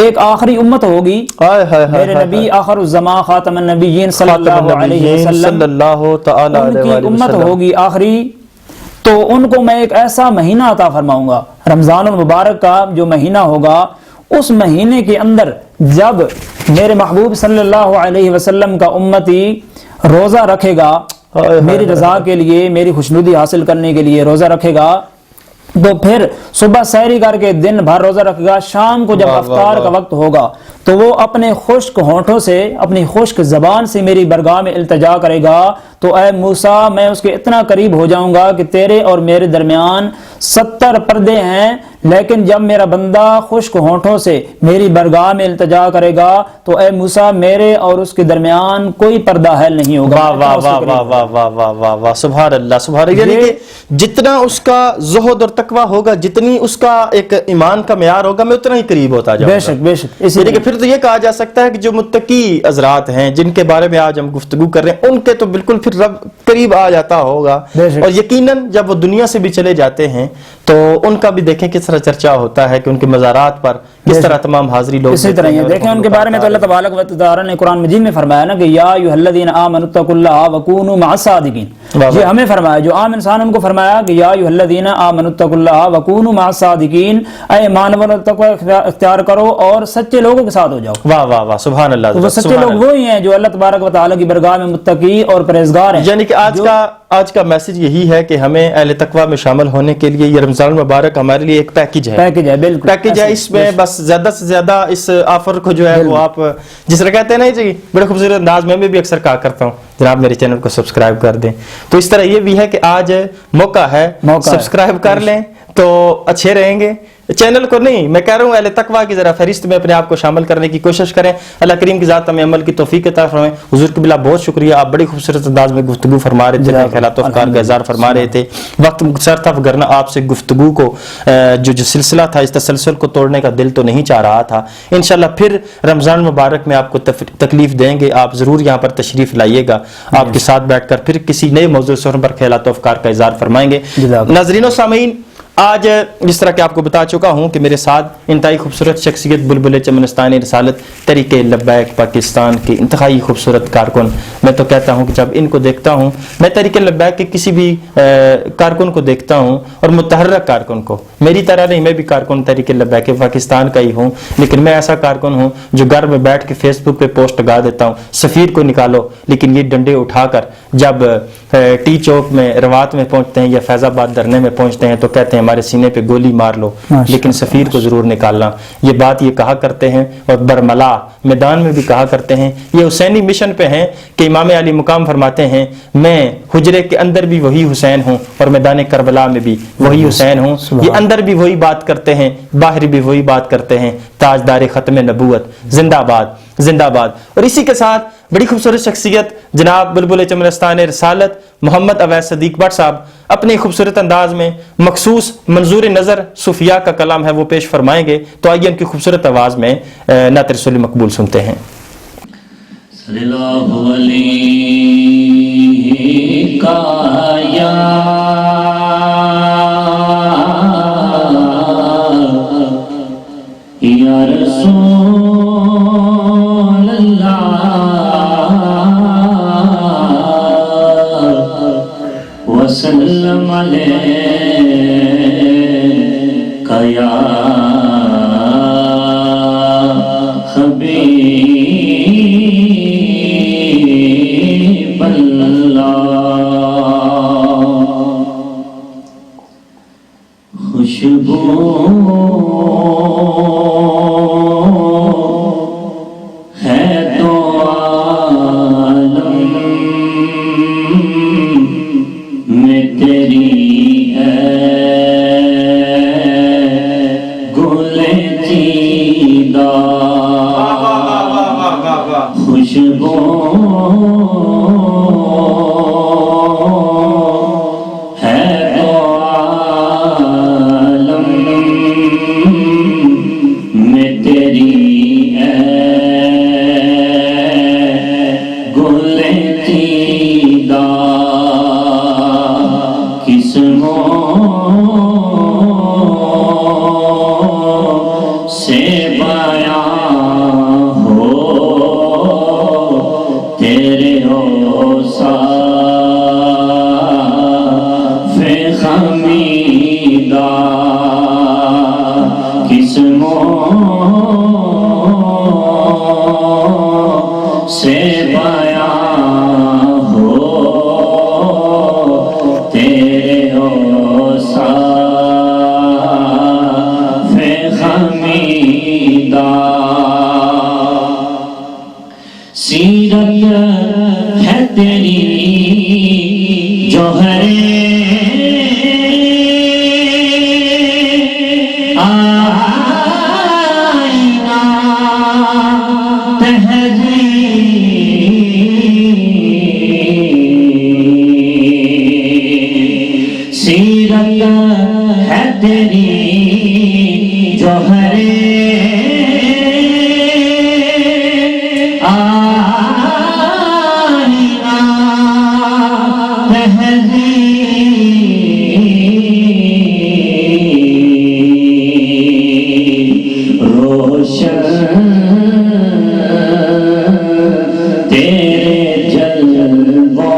ایک آخری امت ہوگی، میرے نبی آخر الزمان خاتم النبیین صلی اللہ علیہ وسلم، ان کی امت ہوگی آخری، تو ان کو میں ایک ایسا مہینہ عطا فرماؤں گا، رمضان المبارک کا جو مہینہ ہوگا، اس مہینے کے اندر جب میرے محبوب صلی اللہ علیہ وسلم کا امتی روزہ رکھے گا، میری رضا کے لیے، میری خوشنودی حاصل کرنے کے لیے روزہ رکھے گا، تو پھر صبح سحری کر کے دن بھر روزہ رکھے گا، شام کو جب افطار کا وقت ہوگا تو وہ اپنے خشک ہونٹوں سے، اپنی خشک زبان سے میری برگاہ میں التجا کرے گا، تو اے موسیٰ میں اس کے اتنا قریب ہو جاؤں گا کہ تیرے اور میرے درمیان 70 پردے ہیں، لیکن جب میرا بندہ خشک ہونٹوں سے میری برگاہ میں التجا کرے گا تو اے موسیٰ میرے اور اس کے درمیان کوئی پردہ حائل نہیں ہوگا. واہ واہ واہ واہ واہ واہ واہ واہ واہ سبحان اللہ سبحان اللہ. یعنی کہ جتنا اس کا زہد اور تقوی ہوگا، جتنی اس کا ایک ایمان کا معیار ہوگا، میں اتنا ہی قریب ہوتا جاؤں گا. بے شک بے شک. یعنی کہ پھر تو یہ کہا جا سکتا ہے کہ جو متقی حضرات ہیں جن کے بارے میں آج ہم گفتگو کر رہے ہیں، ان کے تو بالکل پھر رب قریب آ جاتا ہوگا. اور یقیناً جب وہ دنیا سے بھی چلے جاتے ہیں تو ان کا بھی دیکھیں کس طرح چرچا ہوتا ہے کہ ان کے مزارات پر کس طرح تمام حاضری لوگ اسی طرح یہ دیکھیں ان کے بارے میں تو اللہ تبارک و تعالی نے قرآن مجید میں فرمایا نا کہ یا ایھا الذین آمنوا اتقوا اللہ وکونوا مع الصادقین. یہ ہمیں فرمایا، جو عام انسان ان کو فرمایا کہ یا ایھا الذین آمنوا اتقوا اللہ وکونوا مع الصادقین، اے ایمان والو تقوی اختیار کرو اور سچے لوگوں کے ساتھ ہو جاؤ. واہ واہ واہ سبحان اللہ. وہ سچے لوگ وہی ہیں جو اللہ تبارک و تعالی کی برگاہ میں متقی اور پرہیزگار ہیں. یعنی کہ آج کا میسج یہی ہے کہ ہمیں اہل تقوی میں شامل ہونے کے لیے یہ رمضان المبارک ہمارے لیے ایک پیکج ہے. بالکل پیکج ہے. اس میں بس زیادہ سے زیادہ اس آفر کو جو ہے وہ آپ جس طرح کہتے ہیں نا جی بڑے خوبصورت انداز میں بھی اکثر کہا کرتا ہوں جناب میرے چینل کو سبسکرائب کر دیں. تو اس طرح یہ بھی ہے کہ آج موقع ہے، سبسکرائب کر لیں تو اچھے رہیں گے. چینل کو نہیں، میں کہہ رہا ہوں اہل تقوی کی ذرا فہرست میں اپنے آپ کو شامل کرنے کی کوشش کریں. اللہ کریم کی ذات ہمیں عمل کی توفیق عطا فرمائے. حضور قبلہ بہت شکریہ، آپ بڑی خوبصورت انداز میں گفتگو فرما رہے تھے، خیالات و افکار کا اظہار فرما رہے تھے. وقت مختصر تھا ورنہ آپ سے گفتگو کو جو سلسلہ تھا اس تسلسل کو توڑنے کا دل تو نہیں چاہ رہا تھا. انشاءاللہ پھر رمضان مبارک میں آپ کو تکلیف دیں گے، آپ ضرور یہاں پر تشریف لائیے گا. آپ کے ساتھ بیٹھ کر پھر کسی نئے موضوع سے پر خیالات و افکار کا اظہار فرمائیں گے. ناظرین و سامعین، آج جس طرح کہ آپ کو بتا چکا ہوں کہ میرے ساتھ انتہائی خوبصورت شخصیت بلبل چمنستان رسالت تحریک لبیک پاکستان کے انتہائی خوبصورت کارکن. میں تو کہتا ہوں کہ جب ان کو دیکھتا ہوں، میں تحریک لبیک کے کسی بھی کارکن کو دیکھتا ہوں اور متحرک کارکن کو، میری طرح نہیں، میں بھی کارکن تحریک لبیک پاکستان کا ہی ہوں، لیکن میں ایسا کارکن ہوں جو گھر میں بیٹھ کے فیس بک پہ پوسٹ لگا دیتا ہوں سفیر کو نکالو، لیکن یہ ڈنڈے اٹھا کر جب ٹی چوک میں روات میں پہنچتے ہیں یا فیض آباد دھرنے میں پہنچتے ہیں تو کہتے ہیں ہمارے سینے پہ گولی مار لو، لیکن سفیر کو ضرور نکالنا. یہ بات یہ کہا کرتے ہیں اور برملا میدان میں بھی کہا کرتے ہیں. یہ حسینی مشن پہ ہیں کہ امام علی مقام فرماتے ہیں میں حجرے کے اندر بھی وہی حسین ہوں اور میدان کربلا میں بھی وہی حسین ہوں. یہ اندر بھی وہی بات کرتے ہیں، باہر بھی وہی بات کرتے ہیں. تاجدار ختم نبوت زندہ باد زندہ باد. اور اسی کے ساتھ بڑی خوبصورت شخصیت جناب بلبل چمنستان رسالت محمد اویس صدیق بٹ صاحب اپنی خوبصورت انداز میں مخصوص منظور نظر صوفیاء کا کلام ہے وہ پیش فرمائیں گے. تو آئیے ان کی خوبصورت آواز میں نعت رسول مقبول سنتے ہیں. صلی اللہ علیہ یا رسول وسلم علیہ یا حبیب اللہ. خوشبو ہے تو عالم میں تیری ہے گلے چیدہ خوشبو ہے تو عالم میں تیری ہے گلے چیدہ سے بیاں ہو تیرے اوصاف خمیدہ قسموں سے بیاں ہو تیرے اوصاف خمیدہ. سیرت ہے تیری جو ہے ہے تیری جوہر آئینہ تہذیب روشن تیرے جلووں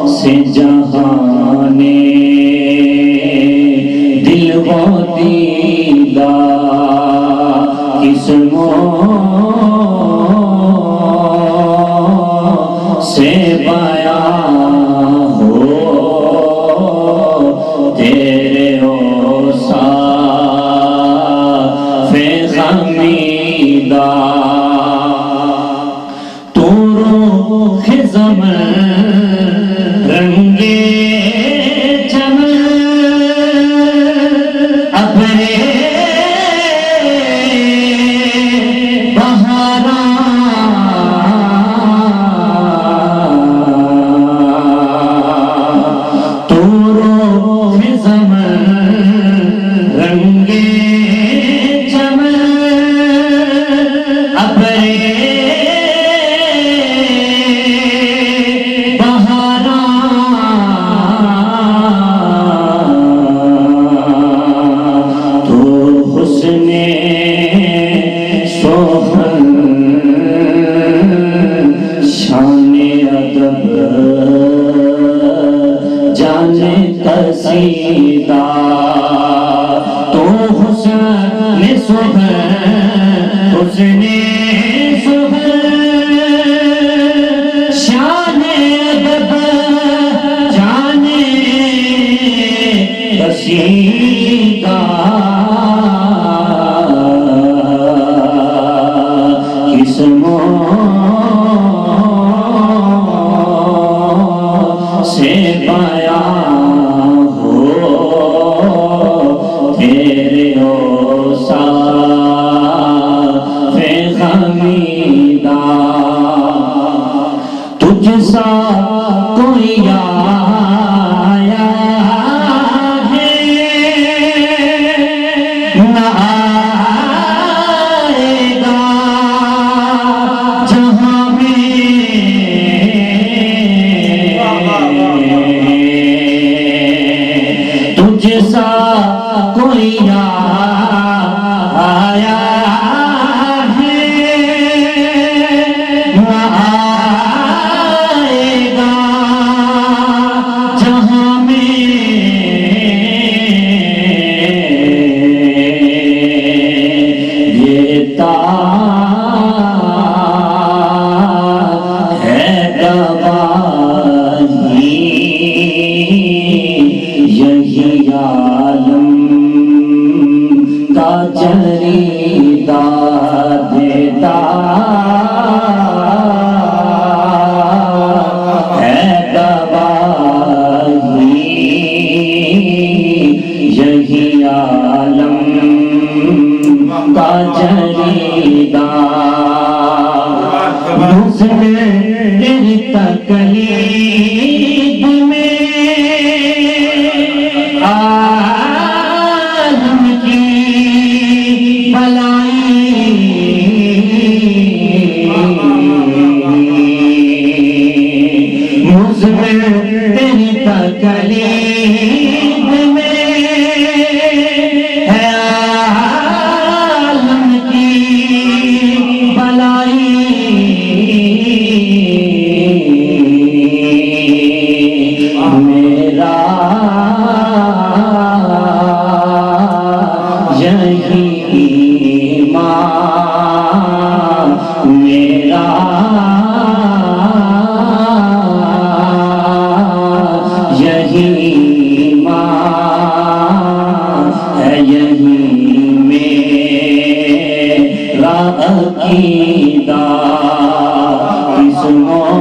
سے جہانے دل و دیلا قسموں سے بیان ہو تیرے اوصاف خمیدہ تو روح زمن رنگے چمن ابرے قصیدہ تو حسن صبح حسن صبح شان ادب جانے قصیدہ قسموں سے بیان ہو تیرے اوصاف خمیدہ تجھ سا کوئی آیا ہے نہ آئے گا جہاں میں تجھ سا کوئی آیا ہے نہ آئے گا جہاں میں یہ تاج ہے گواہی یہی عالم کا جریدہ دیتا ہے گواہی یہی عالم کا جریدہ نظر تیری تقلید میں عالم کی بلائی مزمر تیری تقلید میں ہے عالم کی بلائی میرا یہی ایمان میرا یہی ایمان ہے یہی میرا عقیدہ قسموں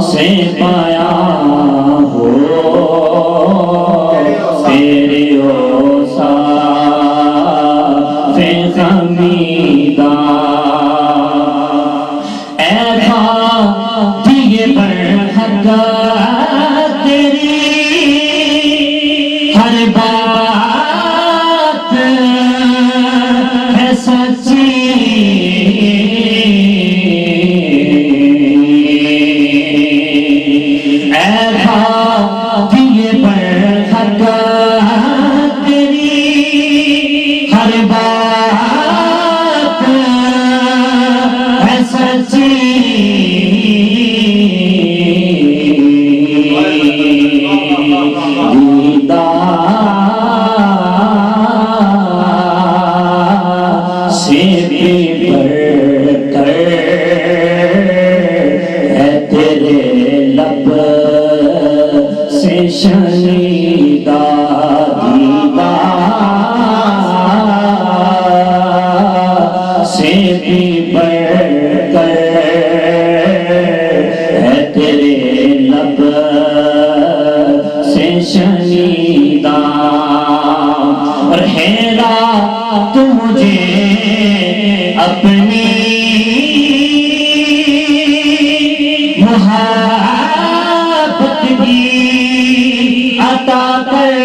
سے بیان ہو تیرے اوصاف خمیدہ اے خواجہ برحق کا تیری ہر بات ہے سچی اے بھائی برحق تیری ہر بات ہے سچی سے بھی بڑھ کر ہے تیرے لب سے شنیدہ دیدار سے بھی بڑھ کر ہے تیرے لب سے شنیدہ اور حیرا تو مجھے اپنی محبت کی عطا کر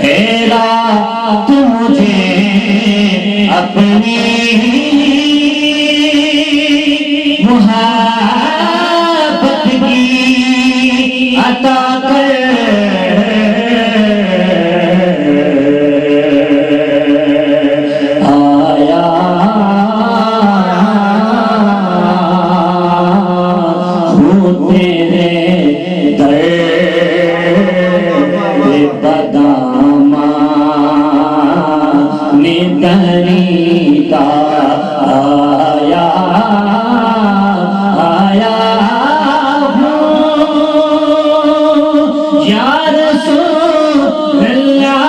حیرا تو مجھے اپنی محبت کی عطا کر آیا ہوں تیرے در بدامان دریدہ آیا یا رسول اللہ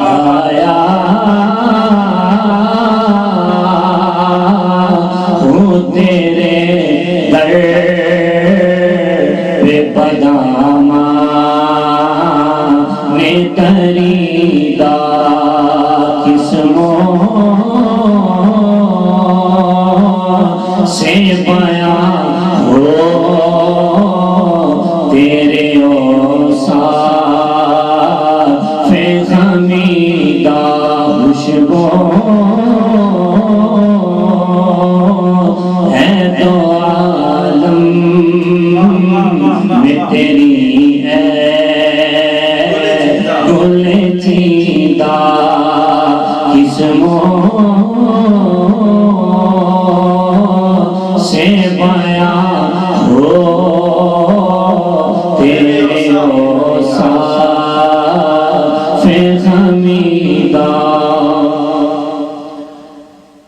آیا ہوں تیرے در پہ بدامان دریدہ قسموں سے بیان ہو تیرے اوصاف غمیدہ خوشبو ہے تو عالم میں تیری ہے گل چیدہ قسموں سے بیان ہو تیرے اوصاف غمیدہ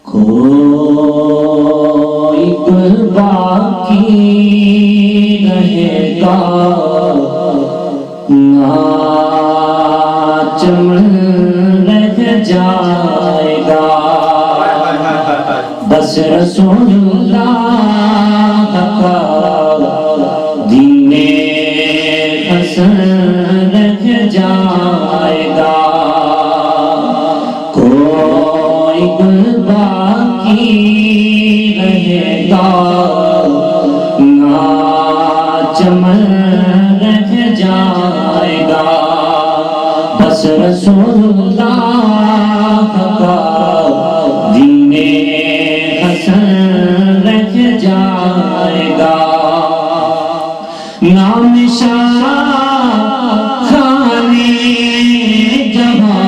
کوئی گل باقی رہے گا نہ چمن رہ جائے گا بس رسول اللہ کا دین حسن رہ جائے گا کوئی گل باقی رہے گا نہ چمن رہ جائے گا بس رسول اللہ کا دین حسن رہ جائے گا نام شاہ خانے جہاں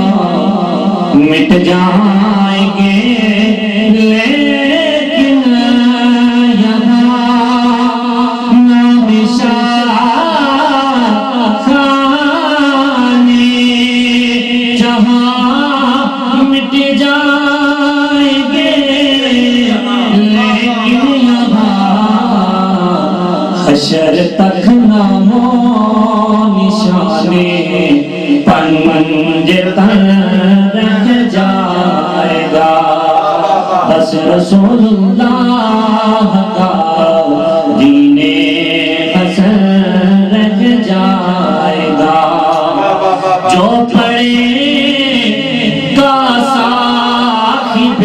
مٹ جائیں گے لیکن یہاں نام شاہ خانے جہاں مٹ جائیں گے لیکن یہاں حشر تک نام و نشانے پنجے تن رہ جائے گا بس رسول اللہ کا دین حسن رہ جائے گا جو پڑے گا صاحب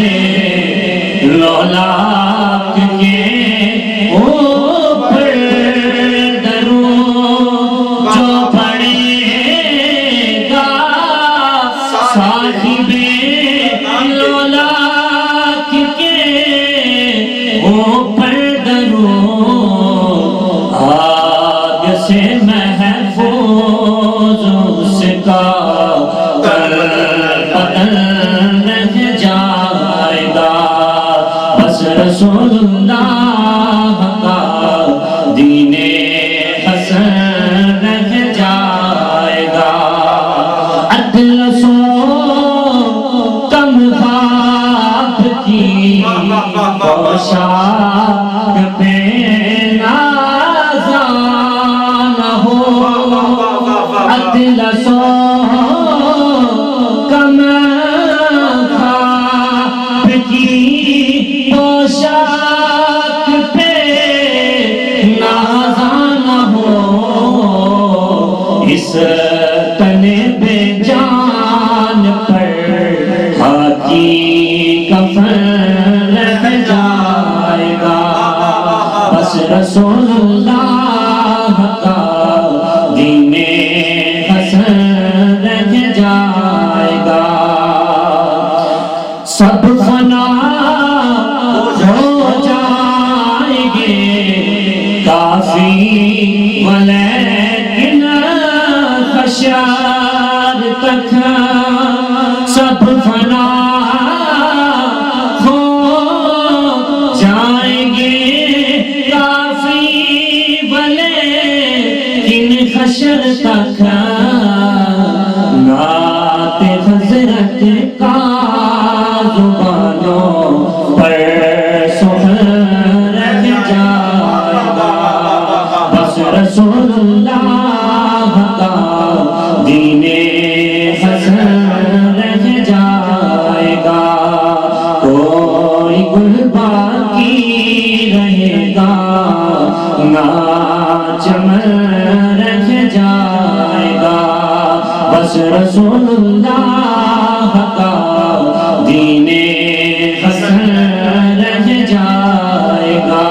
لولاک کے اوپر درود جو پڑے گا صاحب لولاک کے اوپر درود آگ سے محفوظ اس کا بدن رہ جائے گا بس رسول اللہ کا دین حسن رہ جائے گا اطلسوں کم خواب کی پوشاک پہ نازان ہو اطلسوں کم خواب کی پوشاک پہ نازان ہو اس تن بے جان پر خاکی کفن رہ جائے گا بس رسول اللہ کا دین حسن رہ جائے گا سب فنا ہو جائیں گے کافی ولیکن خشیار تک سب فنا ہو جائیں گے کافی ولیکن خشر تک نعت حضرت کا زبانوں پر سخن رہ جائے گا بس رسول اللہ کا دین حسن رہ جائے گا کوئی گل باقی رہے گا نہ چمن رہ جائے گا بس رسول اللہ کا دین حسن رہ جائے گا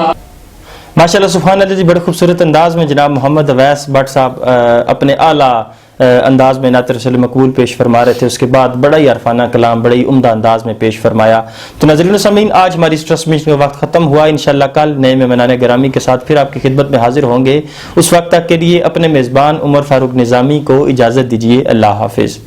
ماشاءاللہ سبحان اللہ جی، بڑے خوبصورت انداز میں جناب محمد اویس بٹ صاحب اپنے اعلیٰ انداز میں نعت رسول مقبول پیش فرما رہے تھے. اس کے بعد بڑا ہی عرفانہ کلام بڑا ہی عمدہ انداز میں پیش فرمایا. تو ناظرین و سامعین، آج ہماری اس ٹرانسمیشن کا وقت ختم ہوا. انشاءاللہ کل نئے مہمان گرامی کے ساتھ پھر آپ کی خدمت میں حاضر ہوں گے. اس وقت تک کے لیے اپنے میزبان عمر فاروق نظامی کو اجازت دیجیے. اللہ حافظ.